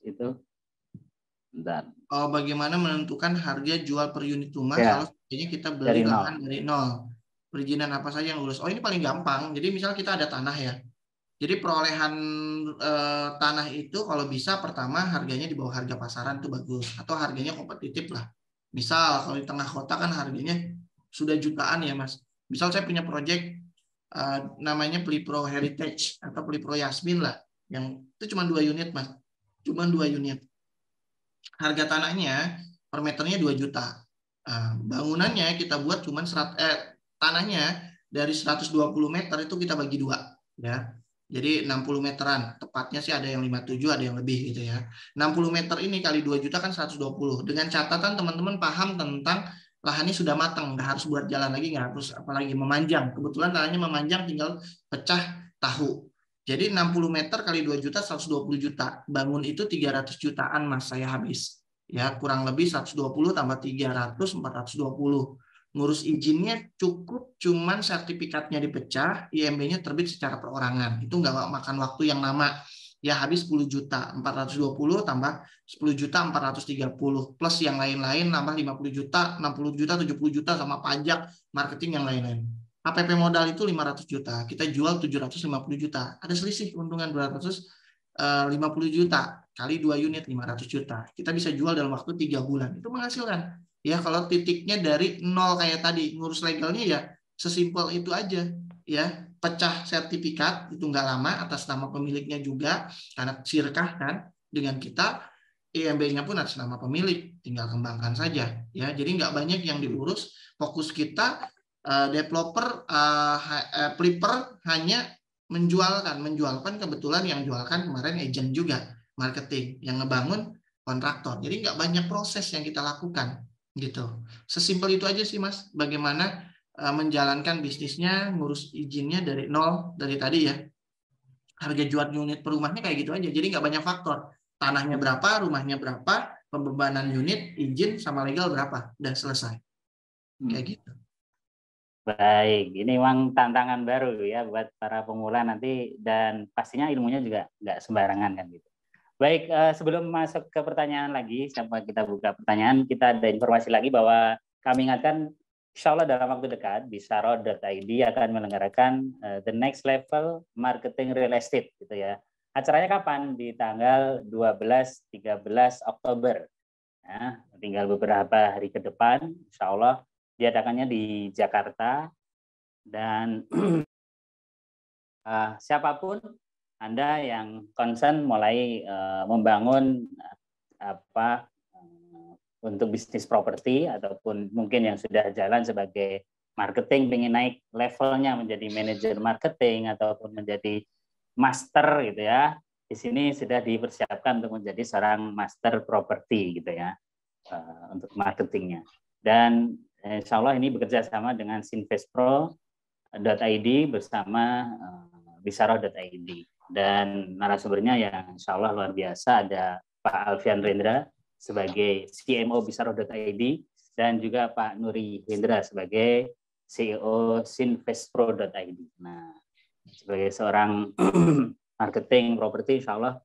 itu. Bentar. Oh, bagaimana menentukan harga jual per unit rumah Ya, kalau sebenarnya kita beli dari lahan nol. dari nol. Perizinan apa saja yang lulus? Oh, ini paling gampang. Jadi misal kita ada tanah ya. Jadi perolehan tanah itu kalau bisa pertama harganya di bawah harga pasaran itu bagus. Atau harganya kompetitif lah. Misal kalau di tengah kota kan harganya sudah jutaan ya Mas. Misal saya punya proyek namanya Plipro Heritage atau Plipro Yasmin lah. Yang itu cuma 2 unit Mas. Cuma 2 unit. Harga tanahnya per meternya 2 juta. Bangunannya kita buat cuma tanahnya dari 120 meter itu kita bagi 2 ya. Jadi 60 meteran, tepatnya sih ada yang 57, ada yang lebih gitu ya. 60 meter ini kali 2 juta kan 120. Dengan catatan teman-teman paham tentang lahannya sudah matang, nggak harus buat jalan lagi, nggak harus apalagi memanjang. Kebetulan tanahnya memanjang, tinggal pecah tahu. Jadi 60 meter kali 2 juta, 120 juta. Bangun itu 300 jutaan Mas, saya habis. Ya, kurang lebih 120 tambah 300, 420. Ngurus izinnya cukup cuman sertifikatnya dipecah, IMB-nya terbit secara perorangan. Itu nggak makan waktu yang lama. Ya habis 10 juta, 420 tambah 10 juta 430 plus yang lain-lain nambah 50 juta, 60 juta, 70 juta sama pajak, marketing yang lain-lain. APP modal itu 500 juta, kita jual 750 juta. Ada selisih keuntungan 250 juta kali 2 unit 500 juta. Kita bisa jual dalam waktu 3 bulan. Itu menghasilkan. Ya kalau titiknya dari nol kayak tadi, ngurus legalnya ya sesimpel itu aja. Ya, pecah sertifikat itu nggak lama atas nama pemiliknya juga karena sirkah kan dengan kita. IMB-nya pun atas nama pemilik, tinggal kembangkan saja. Ya, jadi nggak banyak yang diurus. Fokus kita developer, flipper hanya menjualkan kebetulan yang jualkan kemarin agent juga marketing, yang ngebangun kontraktor. Jadi nggak banyak proses yang kita lakukan gitu. Sesimpel itu aja sih Mas. Bagaimana menjalankan bisnisnya, ngurus izinnya dari nol dari tadi ya. Harga jual unit per rumahnya kayak gitu aja. Jadi nggak banyak faktor. Tanahnya berapa, rumahnya berapa, pembebanan unit, izin sama legal berapa, udah selesai. Kayak gitu. Baik, ini memang tantangan baru ya buat para pemula nanti dan pastinya ilmunya juga nggak sembarangan kan gitu. Baik, sebelum masuk ke pertanyaan lagi, sampai kita buka pertanyaan, kita ada informasi lagi bahwa kami ingatkan, insya Allah dalam waktu dekat, Bisaro.id akan menyelenggarakan The Next Level Marketing Real Estate, gitu ya. Acaranya kapan? Di tanggal 12-13 Oktober. Nah, tinggal beberapa hari ke depan, insya Allah diadakannya di Jakarta, dan siapapun Anda yang concern mulai membangun untuk bisnis properti ataupun mungkin yang sudah jalan sebagai marketing, ingin naik levelnya menjadi manajer marketing ataupun menjadi master gitu ya. Di sini sudah dipersiapkan untuk menjadi seorang master properti gitu ya, untuk marketingnya. Dan insya Allah ini bekerja sama dengan Sinvestpro.id bersama Bisaro.id. Dan narasumbernya yang insya Allah luar biasa, ada Pak Alfian Rendra sebagai CMO Bisaro.id dan juga Pak Nuri Hendra sebagai CEO Sinvestpro.id. Nah, sebagai seorang marketing properti, insya Allah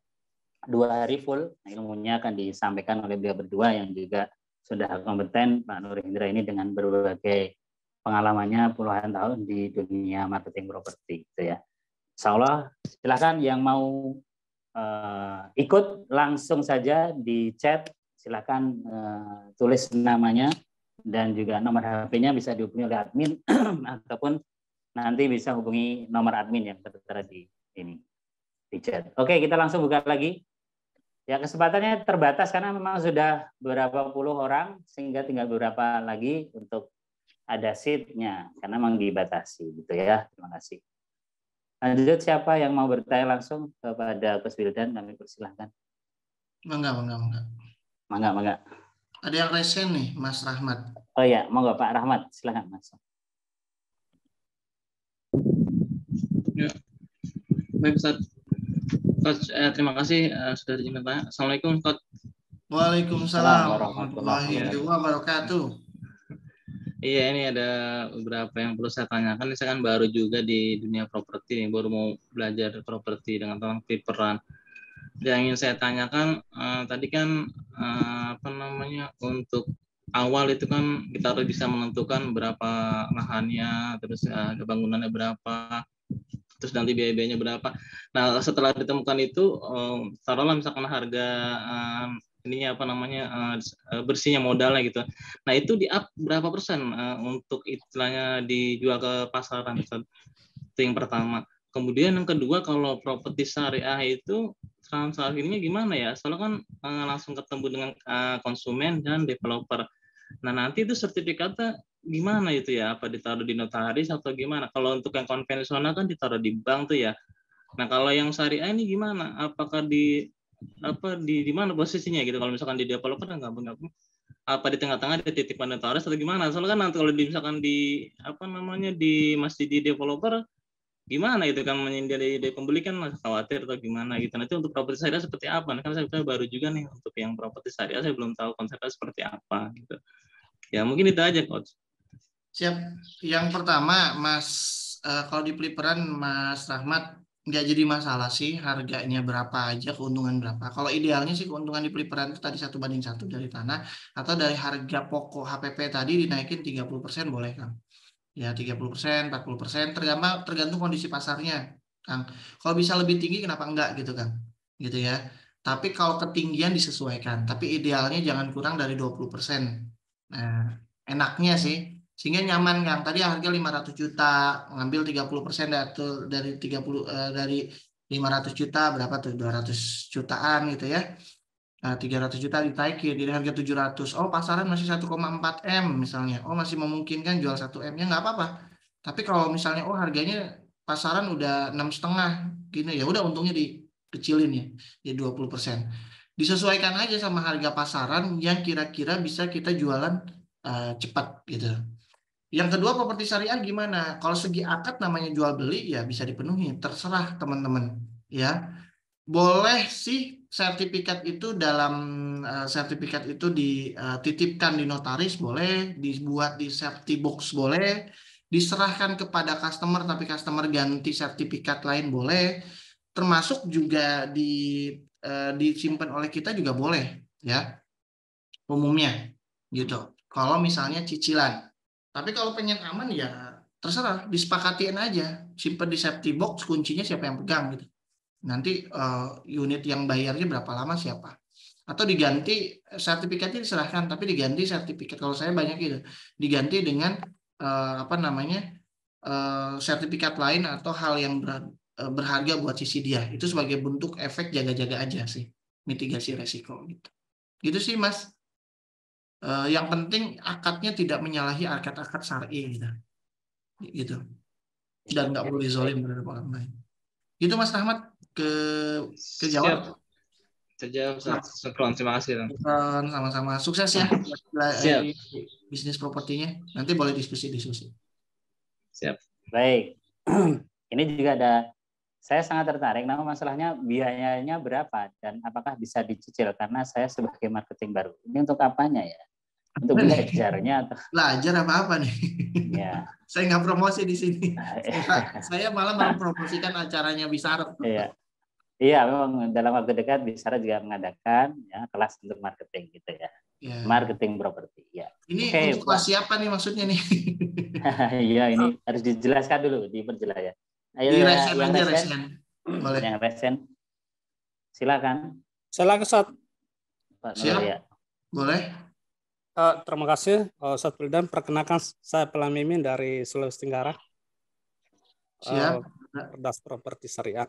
2 hari full ilmunya akan disampaikan oleh beliau berdua yang juga sudah kompeten. Pak Nuri Hendra ini dengan berbagai pengalamannya puluhan tahun di dunia marketing properti, gitu ya. Insya Allah silakan yang mau ikut langsung saja di chat, silakan tulis namanya dan juga nomor HP-nya bisa dihubungi oleh admin ataupun nanti bisa hubungi nomor admin yang tertera di ini di chat. Oke, kita langsung buka lagi. Ya, kesempatannya terbatas karena memang sudah beberapa puluh orang sehingga tinggal beberapa lagi untuk ada seat-nya karena memang dibatasi gitu ya. Terima kasih. Lanjut, siapa yang mau bertanya langsung kepada Coach Wildan, kami persilahkan. Mangga. Ada yang resen nih, Mas Rahmat. Oh ya, monggo Pak Rahmat, silakan Mas. Ya. Baik, Ustaz. Coach, terima kasih sudah diizinkan tanya. Assalamualaikum, Coach. Waalaikumsalam warahmatullahi wabarakatuh. Iya, ini ada beberapa yang perlu saya tanyakan. Saya kan baru juga di dunia properti, baru mau belajar properti dengan tentang peran. Yang ingin saya tanyakan tadi kan untuk awal itu kan kita harus bisa menentukan berapa lahannya, terus bangunannya berapa, terus nanti biaya-biayanya berapa. Nah, setelah ditemukan itu, taruhlah misalkan harga bersihnya modalnya gitu. Nah, itu di-up berapa persen untuk istilahnya dijual ke pasaran? Itu yang pertama. Kemudian yang kedua, kalau properti syariah itu transaksinya gimana ya? Soalnya kan langsung ketemu dengan konsumen dan developer. Nah, nanti itu sertifikatnya gimana itu ya? Apa ditaruh di notaris atau gimana? Kalau untuk yang konvensional kan ditaruh di bank tuh ya. Nah, kalau yang syariah ini gimana? Apakah di mana posisinya gitu? Kalau misalkan di developer nggak apa di tengah-tengah ada titipan notaris atau gimana? Soalnya kan nanti kalau misalkan di masih di developer gimana itu kan dari pembeli kan masih khawatir atau gimana gitu. Nanti untuk properti syariah seperti apa? Nah, kan saya baru juga nih untuk yang properti syariah saya belum tahu konsepnya seperti apa gitu. Ya mungkin itu aja, Coach. Siap. Yang pertama, Mas, kalau di peliparan Mas Rahmat nggak jadi masalah sih harganya berapa aja, keuntungan berapa. Kalau idealnya sih keuntungan di peliparan itu tadi 1:1 dari tanah atau dari harga pokok HPP tadi dinaikin 30% boleh, Kang. Ya 30%, 40%, tergantung kondisi pasarnya, Kang. Kalau bisa lebih tinggi kenapa enggak gitu, Kang. Gitu ya. Tapi kalau ketinggian disesuaikan, tapi idealnya jangan kurang dari 20%. Nah, enaknya sih sehingga nyaman, Kang. Tadi harga 500 juta, ngambil 30% dari 500 juta berapa tuh? 200 jutaan gitu ya. Nah, 300 juta ditaikin dari harga 700. Oh, pasaran masih 1,4 M misalnya. Oh, masih memungkinkan jual 1 M. Ya nggak apa-apa. Tapi kalau misalnya harganya pasaran udah 6,5 gini, ya udah untungnya dikecilin ya. Jadi 20%. Disesuaikan aja sama harga pasaran yang kira-kira bisa kita jualan cepat gitu. Yang kedua, properti syariah gimana? Kalau segi akad namanya jual beli ya bisa dipenuhi, terserah teman-teman ya. Boleh sih sertifikat itu dititipkan di notaris, boleh dibuat di safety box, boleh diserahkan kepada customer tapi customer ganti sertifikat lain, boleh, termasuk juga disimpan oleh kita juga boleh ya umumnya gitu. Kalau misalnya cicilan. Tapi kalau pengen aman ya terserah, disepakatiin aja, simpan di safety box, kuncinya siapa yang pegang gitu. Nanti unit yang bayarnya berapa lama siapa. Atau diganti sertifikatnya diserahkan, tapi diganti sertifikat, kalau saya banyak gitu, diganti dengan sertifikat lain atau hal yang berharga buat sisi dia. Itu sebagai bentuk efek jaga-jaga aja sih, mitigasi resiko gitu. Gitu sih, Mas. Yang penting akadnya tidak menyalahi akad-akad syar'i gitu. Dan nggak boleh zolim terhadap orang lain. Gitu, Mas Rahmat. Kejawab. Terjawab. Terima kasih. Sama-sama. Sukses ya bisnis propertinya. Nanti boleh diskusi. Siap. Baik. Ini juga saya sangat tertarik. Namun masalahnya biayanya berapa dan apakah bisa dicicil karena saya sebagai marketing baru. Ini untuk apanya ya? Untuk belajarnya atau belajar apa nih? Ya. Saya nggak promosi di sini. Saya malah mempromosikan acaranya Bisara. Iya, memang dalam waktu dekat Bisara juga mengadakan ya kelas untuk marketing gitu ya. Marketing properti ya. Ini untuk kelas siapa nih maksudnya nih? Iya, ini harus dijelaskan dulu, diperjelas ya. Ayo, yang resen. Boleh. Yang resen. Silakan. Silakan, Ustaz. Siap. Ya. Boleh. Terima kasih, Ustaz Wildan. Perkenalkan, saya Pelan Mimin dari Sulawesi Tenggara. Siap. Perdas Properti Syariah.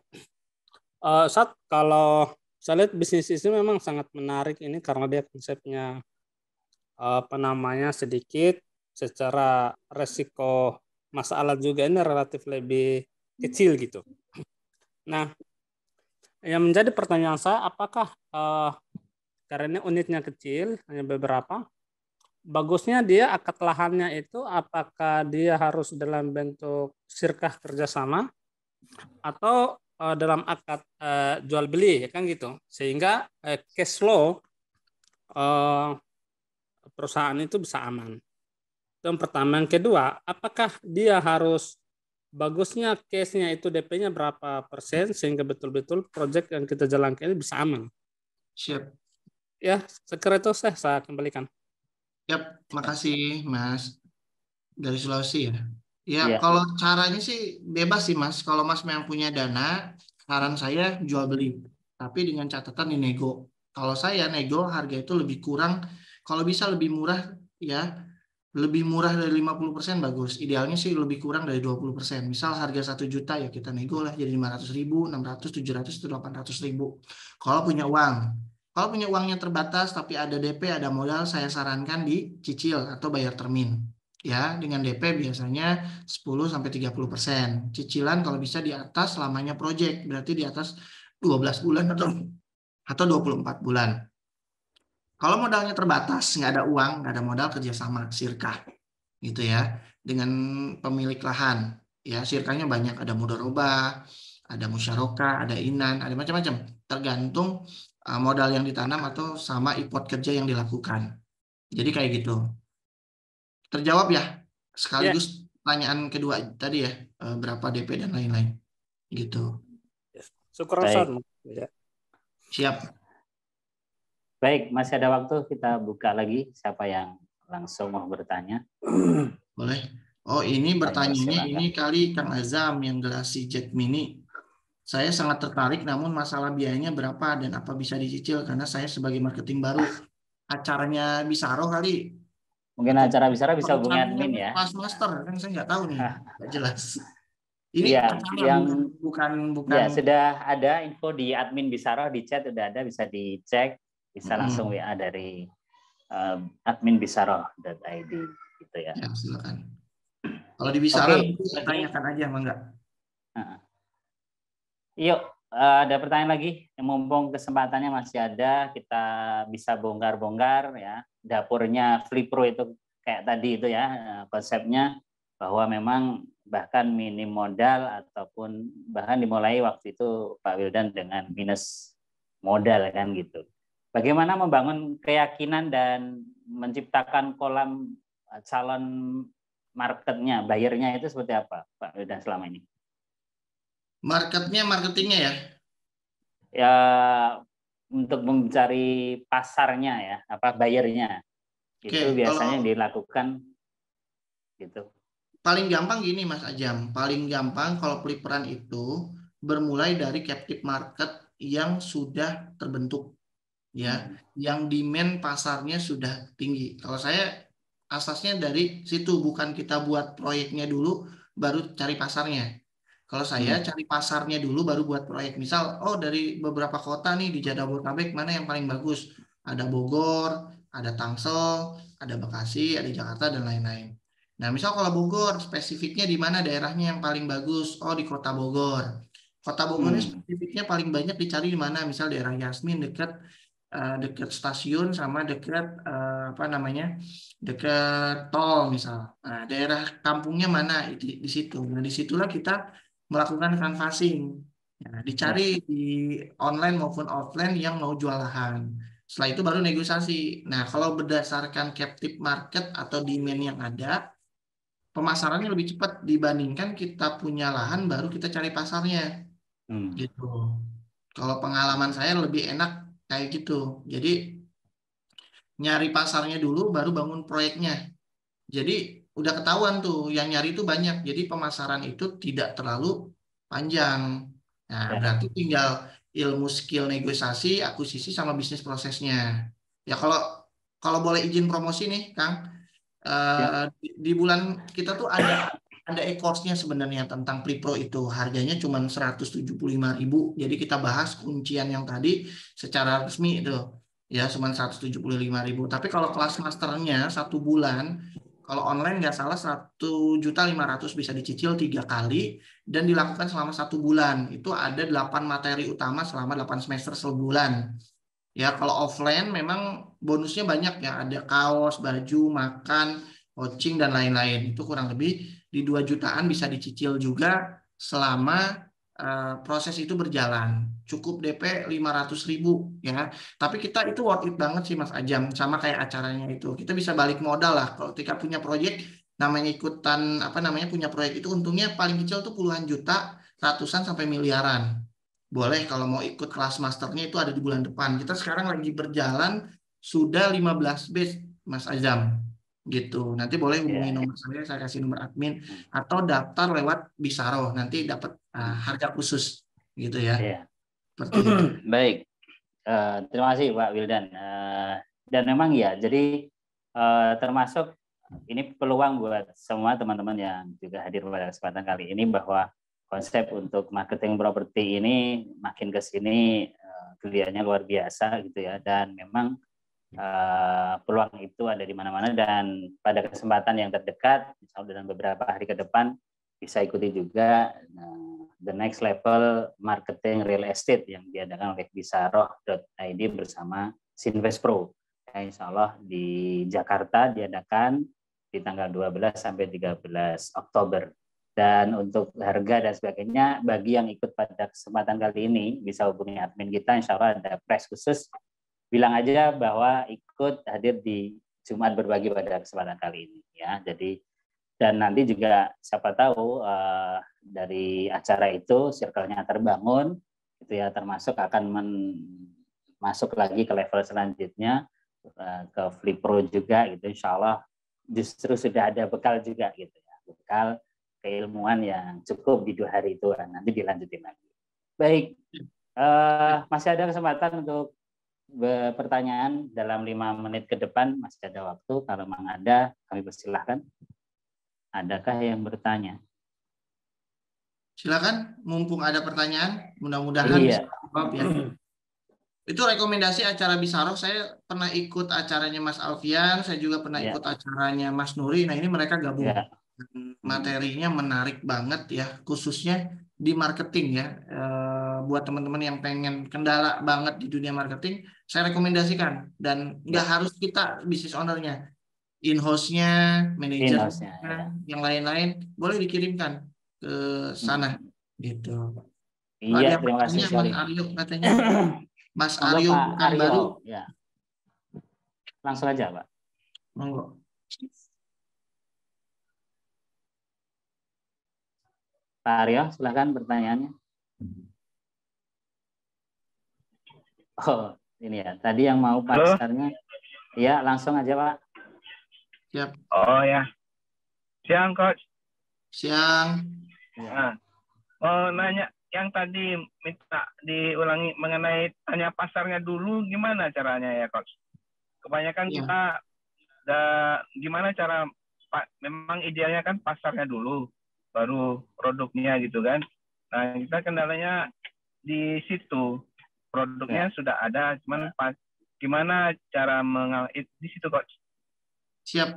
Ustaz, kalau saya lihat bisnis itu memang sangat menarik ini karena dia konsepnya sedikit, secara resiko masalah juga ini relatif lebih kecil gitu. Nah, yang menjadi pertanyaan saya, apakah karena unitnya kecil, hanya beberapa, bagusnya dia akad lahannya itu apakah dia harus dalam bentuk sirkah kerjasama atau dalam akad jual beli, ya kan gitu, sehingga cash flow perusahaan itu bisa aman. Itu yang pertama. Yang kedua, apakah dia harus bagusnya case-nya itu DP-nya berapa persen sehingga betul-betul proyek yang kita jalankan ini bisa aman. Siap. Ya, sekira itu saya kembalikan. Yap, makasih Mas dari Sulawesi ya. Ya, Iya. kalau caranya sih bebas sih Mas. Kalau Mas memang punya dana, saran saya jual beli. Tapi dengan catatan di nego. Kalau saya nego harga itu lebih kurang, kalau bisa lebih murah ya. Lebih murah dari 50% bagus. Idealnya sih lebih kurang dari 20%. Misal harga 1 juta ya kita nego lah jadi 500.000, 600, 700, 800.000. Kalau punya uang. Kalau punya uangnya terbatas tapi ada DP, ada modal, saya sarankan dicicil atau bayar termin. Ya, dengan DP biasanya 10-30%. Cicilan kalau bisa di atas lamanya project, berarti di atas 12 bulan atau 24 bulan. Kalau modalnya terbatas, nggak ada uang, nggak ada modal, kerjasama sirkah, gitu ya, dengan pemilik lahan. Ya, sirkahnya banyak, ada mudharabah, ada musyarakah, ada inan, ada macam-macam. Tergantung modal yang ditanam atau sama effort kerja yang dilakukan. Jadi kayak gitu. Terjawab ya? Sekaligus pertanyaan kedua tadi ya, berapa DP dan lain-lain. Gitu. Syukur ya. Siap. Baik, masih ada waktu, kita buka lagi siapa yang langsung mau bertanya. Boleh. Oh, ini bertanyanya Silakan. ini kali Kang Azam yang Galaxy Jet Mini. Saya sangat tertarik, namun masalah biayanya berapa dan apa bisa dicicil karena saya sebagai marketing baru. Acaranya Bisaro kali. Mungkin Atau acara bisa hubungi admin ya. Kelas master kan saya nggak tahu nih, nggak jelas. Ini Iya, acara yang bukan. Ya, sudah ada info di admin Bisaro, di chat udah ada, bisa dicek, bisa langsung WA dari admin bisaro.id gitu ya. Ya, silakan. Kalau di Bisaro tanyakan aja, Mangga. Yuk, ada pertanyaan lagi. Mumpung kesempatannya masih ada, kita bisa bongkar-bongkar ya. Dapurnya Flipro itu kayak tadi itu ya, konsepnya bahwa memang bahkan minim modal ataupun bahkan dimulai waktu itu Pak Wildan dengan minus modal kan gitu. Bagaimana membangun keyakinan dan menciptakan kolam calon marketnya, buyernya itu seperti apa Pak Wildan selama ini? Marketingnya ya? Ya, untuk mencari pasarnya ya, buyernya. Itu biasanya dilakukan gitu. Paling gampang gini Mas Ajam, paling gampang kalau peliperan itu bermulai dari captive market yang sudah terbentuk ya, yang demand pasarnya sudah tinggi. Kalau saya asasnya dari situ, bukan kita buat proyeknya dulu baru cari pasarnya. Kalau saya cari pasarnya dulu baru buat proyek. Misal, dari beberapa kota nih di Jabodetabek mana yang paling bagus? Ada Bogor, ada Tangsel, ada Bekasi, ada Jakarta dan lain-lain. Nah, misal kalau Bogor, spesifiknya di mana daerahnya yang paling bagus? Oh, di Kota Bogor. Kota Bogor ini spesifiknya paling banyak dicari di mana? Misal daerah Yasmin dekat stasiun sama dekat dekat tol misal. Nah, daerah kampungnya mana? Di situ. Nah, disitulah kita melakukan canvassing. Nah, dicari di online maupun offline yang mau jual lahan. Setelah itu baru negosiasi. Nah, kalau berdasarkan captive market atau demand yang ada, pemasarannya lebih cepat dibandingkan kita punya lahan baru kita cari pasarnya. Gitu. Kalau pengalaman saya lebih enak kayak gitu. Jadi nyari pasarnya dulu baru bangun proyeknya. Jadi udah ketahuan tuh yang nyari itu banyak. Jadi pemasaran itu tidak terlalu panjang. Nah, berarti tinggal ilmu skill negosiasi, akuisisi sama bisnis prosesnya. Ya kalau boleh izin promosi nih, Kang. Di bulan kita tuh ada ada e-course-nya sebenarnya tentang Pre-Pro itu. Harganya cuma 175.000. Jadi kita bahas kuncian yang tadi secara resmi itu. Ya, cuma 175.000. Tapi kalau kelas masternya 1 bulan, kalau online nggak salah 1.500.000 bisa dicicil 3 kali dan dilakukan selama 1 bulan. Itu ada 8 materi utama selama 8 semester sebulan. Ya, kalau offline memang bonusnya banyak ya. Ada kaos, baju, makan, coaching, dan lain-lain. Itu kurang lebih di 2 jutaan bisa dicicil juga selama proses itu berjalan. Cukup DP 500.000 ya. Tapi kita itu worth it banget sih Mas Ajam. Sama kayak acaranya itu. Kita bisa balik modal lah. Kalau ketika punya proyek, namanya ikutan, punya proyek itu untungnya paling kecil tuh puluhan juta, ratusan sampai miliaran. Boleh kalau mau ikut kelas masternya itu ada di bulan depan. Kita sekarang lagi berjalan sudah 15 batch Mas Azam gitu. Nanti boleh hubungi nomor saya kasih nomor admin atau daftar lewat Bisaro, nanti dapat harga khusus gitu ya. Seperti itu. Baik, terima kasih Pak Wildan. Dan memang ya, jadi termasuk ini peluang buat semua teman-teman yang juga hadir pada kesempatan kali ini bahwa konsep untuk marketing properti ini makin ke sini kelihatannya luar biasa gitu ya, dan memang peluang itu ada di mana-mana, dan pada kesempatan yang terdekat, misalnya dalam beberapa hari ke depan, bisa ikuti juga the next level marketing real estate yang diadakan oleh bisaroh.id bersama Sinvest Pro. Ya, insya Allah di Jakarta diadakan di tanggal 12 sampai 13 Oktober. Dan untuk harga dan sebagainya, bagi yang ikut pada kesempatan kali ini, bisa hubungi admin kita, insya Allah ada price khusus. Bilang aja bahwa ikut hadir di Jumat Berbagi pada kesempatan kali ini ya. Jadi dan nanti juga siapa tahu dari acara itu circle-nya terbangun gitu ya, termasuk akan masuk lagi ke level selanjutnya ke Flip Pro juga gitu. Insya Allah justru sudah ada bekal juga gitu ya, bekal keilmuan yang cukup di 2 hari itu, nanti dilanjutin lagi. Baik, masih ada kesempatan untuk pertanyaan dalam 5 menit ke depan, masih ada waktu. Kalau memang ada, kami persilahkan. Adakah yang bertanya? Silakan, mumpung ada pertanyaan, mudah-mudahan bisa jawab ya. Itu rekomendasi acara Bisaroh. Saya pernah ikut acaranya Mas Alfian, saya juga pernah ikut acaranya Mas Nuri. Nah, ini mereka gabung. Materinya menarik banget ya, khususnya di marketing ya. Buat teman-teman yang pengen kendala banget di dunia marketing, saya rekomendasikan. Dan nggak harus kita business owner-nya, in-house-nya, manajernya, yang lain-lain boleh dikirimkan ke sana gitu. Iya, terima kasih sekali. Mas Aryo katanya. Mas Aryo bukan baru. Ya. Langsung aja, Pak. Monggo. Pak Aryo, silakan pertanyaannya. Oh, ini ya. Tadi yang mau pasarnya. Iya, langsung aja, Pak. Siap. Oh ya. Siang, Coach. Siang. Nah, mau nanya yang tadi minta diulangi mengenai tanya pasarnya dulu, gimana caranya ya, Coach? Kebanyakan kita gimana cara memang idealnya kan pasarnya dulu, baru produknya gitu kan. Nah, kita kendalanya di situ. Produknya sudah ada, cuman gimana cara di situ, Coach? Siap.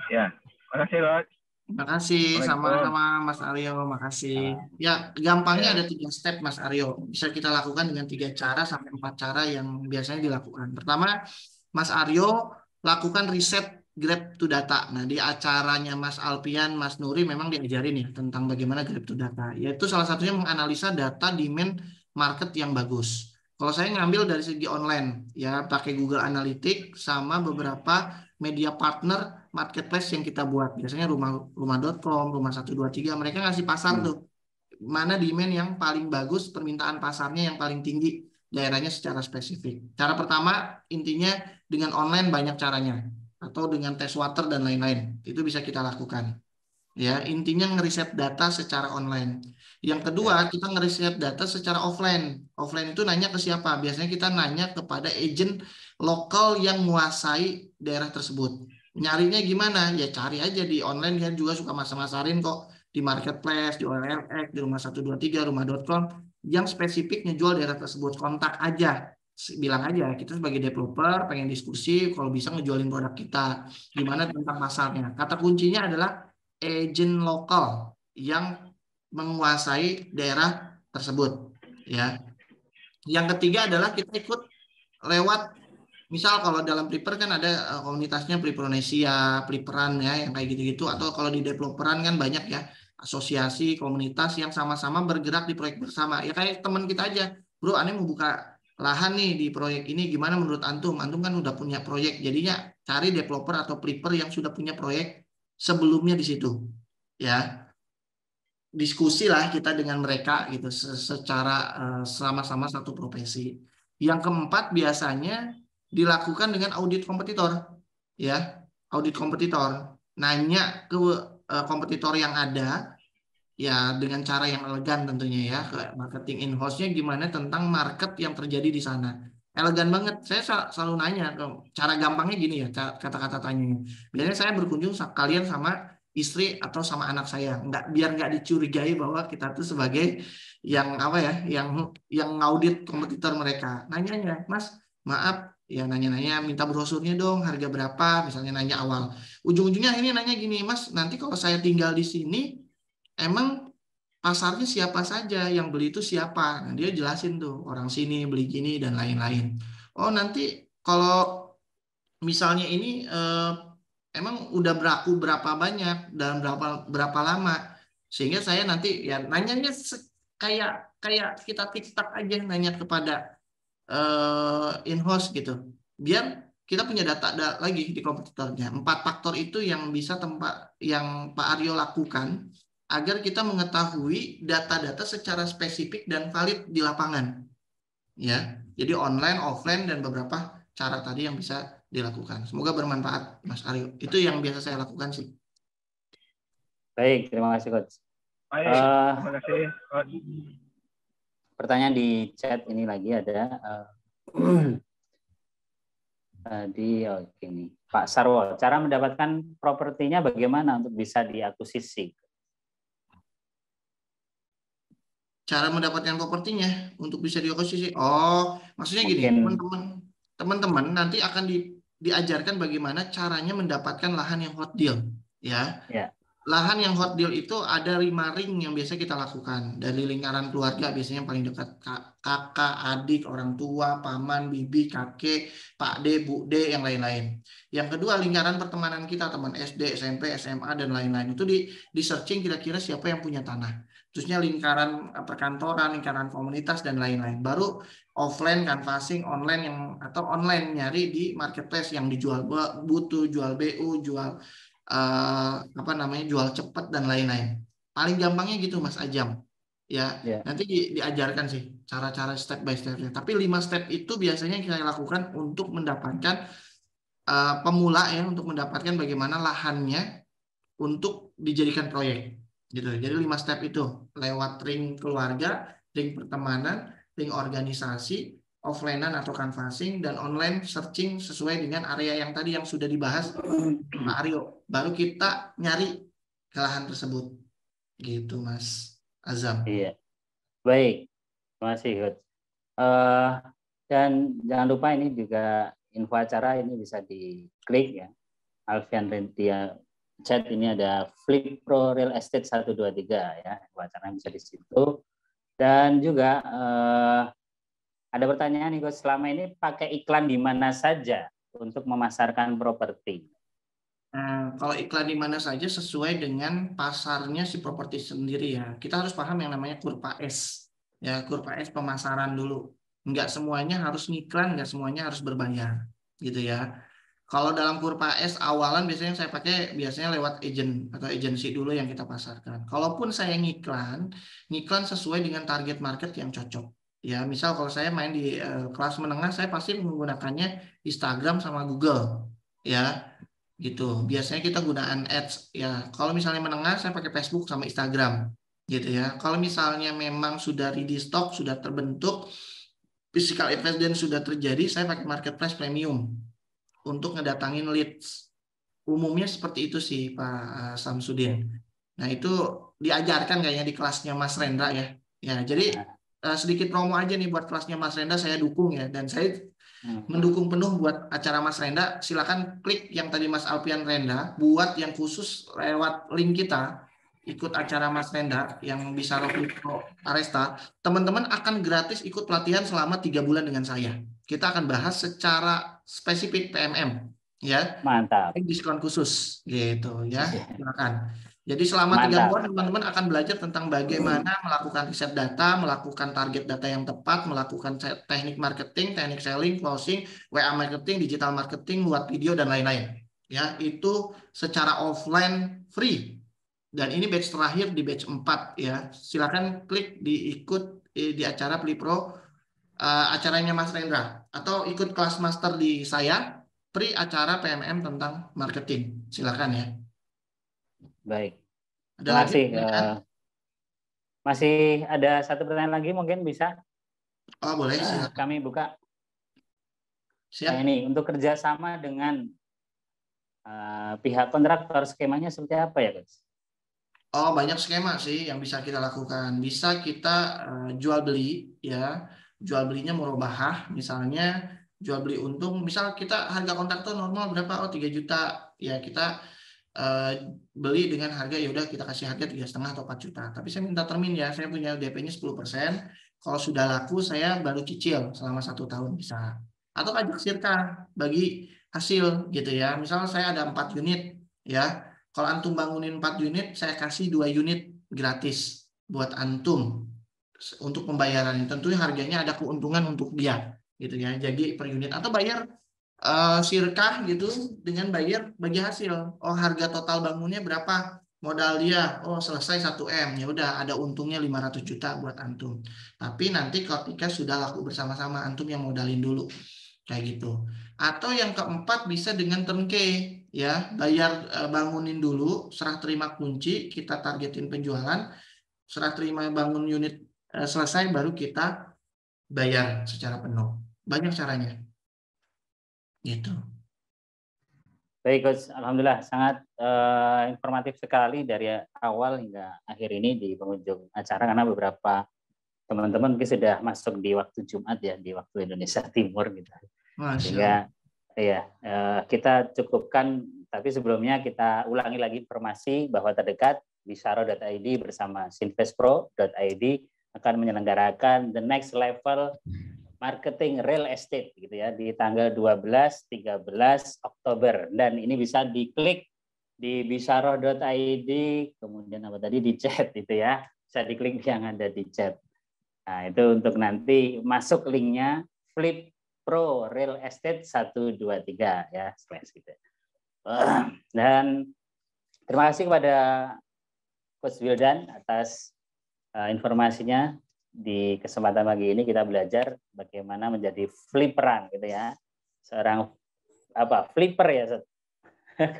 Ya, makasih, Coach. Terima kasih, sama-sama Mas Aryo, makasih. Ya, gampangnya ada 3 step Mas Aryo. Bisa kita lakukan dengan 3 cara sampai 4 cara yang biasanya dilakukan. Pertama, Mas Aryo lakukan riset Grab to Data. Nah, di acaranya Mas Alfian, Mas Nuri memang diajarin ya tentang bagaimana Grab to Data. Yaitu salah satunya menganalisa data demand market yang bagus. Kalau saya ngambil dari segi online, ya pakai Google Analytics sama beberapa media partner marketplace yang kita buat. Biasanya rumah.com, rumah 123, mereka ngasih pasar tuh. Mana demand yang paling bagus, permintaan pasarnya yang paling tinggi, daerahnya secara spesifik. Cara pertama, intinya dengan online banyak caranya. Atau dengan tes water dan lain-lain. Itu bisa kita lakukan. Ya, intinya ngeriset data secara online. Yang kedua, kita ngeriset data secara offline. Offline itu nanya ke siapa? Biasanya kita nanya kepada agent lokal yang menguasai daerah tersebut. Nyarinya gimana? Ya cari aja di online, kan juga suka masarin kok di marketplace, di OLX, di rumah 123, rumah.com yang spesifik ngejual daerah tersebut. Kontak aja, bilang aja kita sebagai developer pengen diskusi kalau bisa ngejualin produk kita, gimana tentang pasarnya. Kata kuncinya adalah agent lokal yang menguasai daerah tersebut, ya. Yang ketiga adalah kita ikut lewat, misal kalau dalam Prepper kan ada komunitasnya Prepperonesia, Prepperan ya, yang kayak gitu-gitu. Atau kalau di developeran kan banyak ya, asosiasi, komunitas yang sama-sama bergerak di proyek bersama. Ya kayak teman kita aja, bro, aneh mau buka lahan nih di proyek ini, gimana menurut antum? Antum kan udah punya proyek, jadinya cari developer atau Prepper yang sudah punya proyek sebelumnya di situ. Ya, diskusi lah kita dengan mereka gitu secara sama-sama satu profesi. Yang keempat biasanya dilakukan dengan audit kompetitor, ya, audit kompetitor, nanya ke kompetitor yang ada, ya, dengan cara yang elegan tentunya ya, ke marketing in-house-nya gimana tentang market yang terjadi di sana. Elegan banget, saya selalu nanya, cara gampangnya gini ya, kata-kata tanya. Biasanya saya berkunjung kalian sama istri atau sama anak saya, biar nggak dicurigai bahwa kita tuh sebagai yang apa ya, yang ngaudit kompetitor mereka. Nanya-nanya, Mas, maaf ya, nanya-nanya, minta brosurnya dong, harga berapa, misalnya nanya awal. Ujung-ujungnya ini nanya gini, Mas, nanti kalau saya tinggal di sini, emang pasarnya siapa saja, yang beli itu siapa? Nah, dia jelasin tuh, orang sini beli gini dan lain-lain. Oh, nanti kalau misalnya ini emang udah berlaku berapa banyak dan berapa lama, sehingga saya nanti ya nanyanya kayak kita TikTok aja, nanya kepada in-house gitu, biar kita punya data lagi di kompetitornya. 4 faktor itu yang bisa yang Pak Aryo lakukan agar kita mengetahui data-data secara spesifik dan valid di lapangan, ya. Jadi online, offline, dan beberapa cara tadi yang bisa dilakukan. Semoga bermanfaat, Mas Aryo. Itu yang biasa saya lakukan sih. Baik, terima kasih Coach. Baik, terima kasih Coach. Pertanyaan di chat ini lagi ada gini, Pak Sarwo, cara mendapatkan propertinya bagaimana untuk bisa diakuisisi? Cara mendapatkan propertinya untuk bisa diakuisisi. Oh, maksudnya gini, teman-teman nanti akan diajarkan bagaimana caranya mendapatkan lahan yang hot deal, ya. Ya. Lahan yang hot deal itu ada 5 ring yang biasa kita lakukan. Dari lingkaran keluarga biasanya yang paling dekat, kakak, adik, orang tua, paman, bibi, kakek, Pak D, Bu D, yang lain-lain. Yang kedua, lingkaran pertemanan kita, teman SD, SMP, SMA, dan lain-lain. Itu di searching kira-kira siapa yang punya tanah. Terusnya lingkaran perkantoran, lingkaran komunitas, dan lain-lain. Baru offline canvassing, online atau online nyari di marketplace yang dijual butuh, jual BU, jual jual cepat dan lain-lain. Paling gampangnya gitu Mas Ajam, ya. Nanti diajarkan sih cara-cara step by stepnya. Tapi 5 step itu biasanya kita lakukan untuk mendapatkan pemula ya, untuk mendapatkan bagaimana lahannya untuk dijadikan proyek gitu. Jadi 5 step itu lewat ring keluarga, ring pertemanan, ring organisasi, offline-an atau canvassing, dan online searching sesuai dengan area yang tadi yang sudah dibahas Pak Aryo. Baru kita nyari ke lahan tersebut. Gitu Mas Azam. Iya. Baik. Terima kasih Coach. Dan jangan lupa ini juga info acara ini bisa diklik ya. Alfian Rentia chat ini ada Flip Pro Real Estate 123 ya. Info acara bisa di situ. Dan juga ada pertanyaan nih Coach, selama ini pakai iklan di mana saja untuk memasarkan properti? Kalau iklan di mana saja sesuai dengan pasarnya si properti sendiri ya. Kita harus paham yang namanya kurva S. Ya, kurva S pemasaran dulu. Enggak semuanya harus ngiklan, enggak semuanya harus berbayar. Gitu ya. Kalau dalam kurva S awalan biasanya saya pakai lewat agent atau agensi dulu yang kita pasarkan. Kalaupun saya ngiklan sesuai dengan target market yang cocok. Ya, misal kalau saya main di kelas menengah, saya pasti menggunakannya Instagram sama Google, ya, gitu. Biasanya kita gunakan ads, ya. Kalau misalnya menengah, saya pakai Facebook sama Instagram, gitu ya. Kalau misalnya memang sudah ready stock, sudah terbentuk, physical evidence sudah terjadi, saya pakai marketplace premium untuk ngedatangin leads, umumnya seperti itu sih Pak Samsudin. Nah itu diajarkan kayaknya di kelasnya Mas Rendra ya. Ya jadi sedikit promo aja nih buat kelasnya Mas Rendra, saya dukung ya, dan saya mendukung penuh buat acara Mas Rendra. Silakan klik yang tadi Mas Alfian Rendra, buat yang khusus lewat link kita ikut acara Mas Rendra yang bisa Pro Aresta. Teman-teman akan gratis ikut pelatihan selama 3 bulan dengan saya. Kita akan bahas secara spesifik PMM ya. Mantap. Diskon khusus gitu ya. Silakan. Jadi selama 3 bulan teman-teman akan belajar tentang bagaimana melakukan riset data, melakukan target data yang tepat, melakukan teknik marketing, teknik selling, closing, WA marketing, digital marketing, buat video dan lain-lain. Ya, itu secara offline free. Dan ini batch terakhir di batch 4 ya. Silakan klik diikut di acara Plipro acaranya Mas Rendra, atau ikut kelas master di saya free acara PMM tentang marketing. Silakan ya. Baik. Ada Terima kasih. Masih ada satu pertanyaan lagi mungkin bisa? Oh boleh. Silakan. Kami buka. Siap. Nah, ini untuk kerjasama dengan pihak kontraktor, skemanya seperti apa ya, Coach? Oh banyak skema sih yang bisa kita lakukan. Bisa kita jual beli ya. Jual belinya murabahah, misalnya jual beli untung. Misal kita harga kontraktor normal berapa? Oh 3 juta. Ya kita beli dengan harga, ya udah kita kasih harga 3,5 atau 4 juta. Tapi saya minta termin ya, saya punya DP-nya 10%. Kalau sudah laku saya baru cicil selama 1 tahun bisa. Atau pajak sirka bagi hasil gitu ya. Misalnya saya ada 4 unit ya. Kalau antum bangunin 4 unit, saya kasih 2 unit gratis buat antum untuk pembayaran. Tentunya harganya ada keuntungan untuk dia gitu ya. Jadi per unit atau bayar sirkah gitu dengan bayar bagi hasil. Oh harga total bangunnya berapa, modal dia, oh selesai 1 M, ya udah ada untungnya 500 juta buat antum. Tapi nanti ketika sudah laku bersama-sama, antum yang modalin dulu kayak gitu. Atau yang keempat bisa dengan turnkey ya, bayar bangunin dulu, serah terima kunci, kita targetin penjualan, serah terima bangun unit selesai baru kita bayar secara penuh. Banyak caranya. Gitu. Baik, Coach. Alhamdulillah sangat informatif sekali dari awal hingga akhir ini di penghujung acara, karena beberapa teman-teman mungkin sudah masuk di waktu Jumat ya, di waktu Indonesia Timur gitu. Sehingga ya kita cukupkan, tapi sebelumnya kita ulangi lagi informasi bahwa terdekat Bisaro.id bersama Sinvestpro.id akan menyelenggarakan the next level marketing real estate gitu ya di tanggal 12-13 Oktober, dan ini bisa diklik di bisaro.id, kemudian apa tadi di chat itu ya, bisa diklik yang ada di chat. Nah, itu untuk nanti masuk linknya Flip Pro Real Estate 123 ya, slash gitu. Dan terima kasih kepada Coach Wildan atas informasinya. Di kesempatan pagi ini kita belajar bagaimana menjadi fliperan gitu ya, seorang flipper ya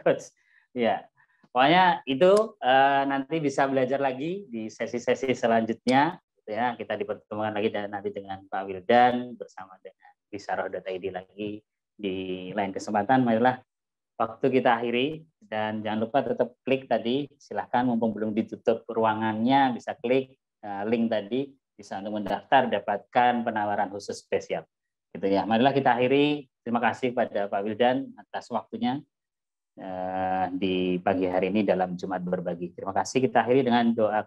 Coach ya. Pokoknya itu nanti bisa belajar lagi di sesi-sesi selanjutnya gitu ya. Kita dipertemukan lagi dan nanti dengan Pak Wildan bersama dengan Bisaro.id lagi di lain kesempatan. Marilah waktu kita akhiri, dan jangan lupa tetap klik tadi, silahkan mumpung belum ditutup ruangannya, bisa klik link tadi, bisa untuk mendaftar, dapatkan penawaran khusus spesial. Gitu ya. Marilah kita akhiri. Terima kasih pada Pak Wildan atas waktunya di pagi hari ini dalam Jumat Berbagi. Terima kasih. Kita akhiri dengan doa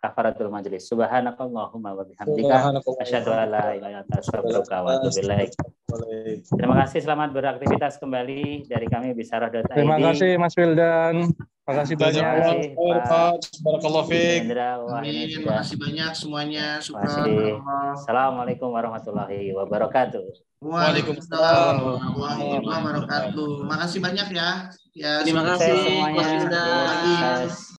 kafaratul majelis. Subhanakallahumma wa bihamdika asyhadu an la ilaha illa anta astaghfiruka wa atubu ilaik. Terima kasih, selamat beraktivitas kembali dari kami Bisaro.id. Terima kasih Mas Wildan. Terima kasih banyak. Barakallahu fiik. Terima kasih banyak semuanya. Assalamualaikum warahmatullahi wabarakatuh. Waalaikumsalam warahmatullahi wabarakatuh. Makasih banyak ya. Terima kasih semuanya.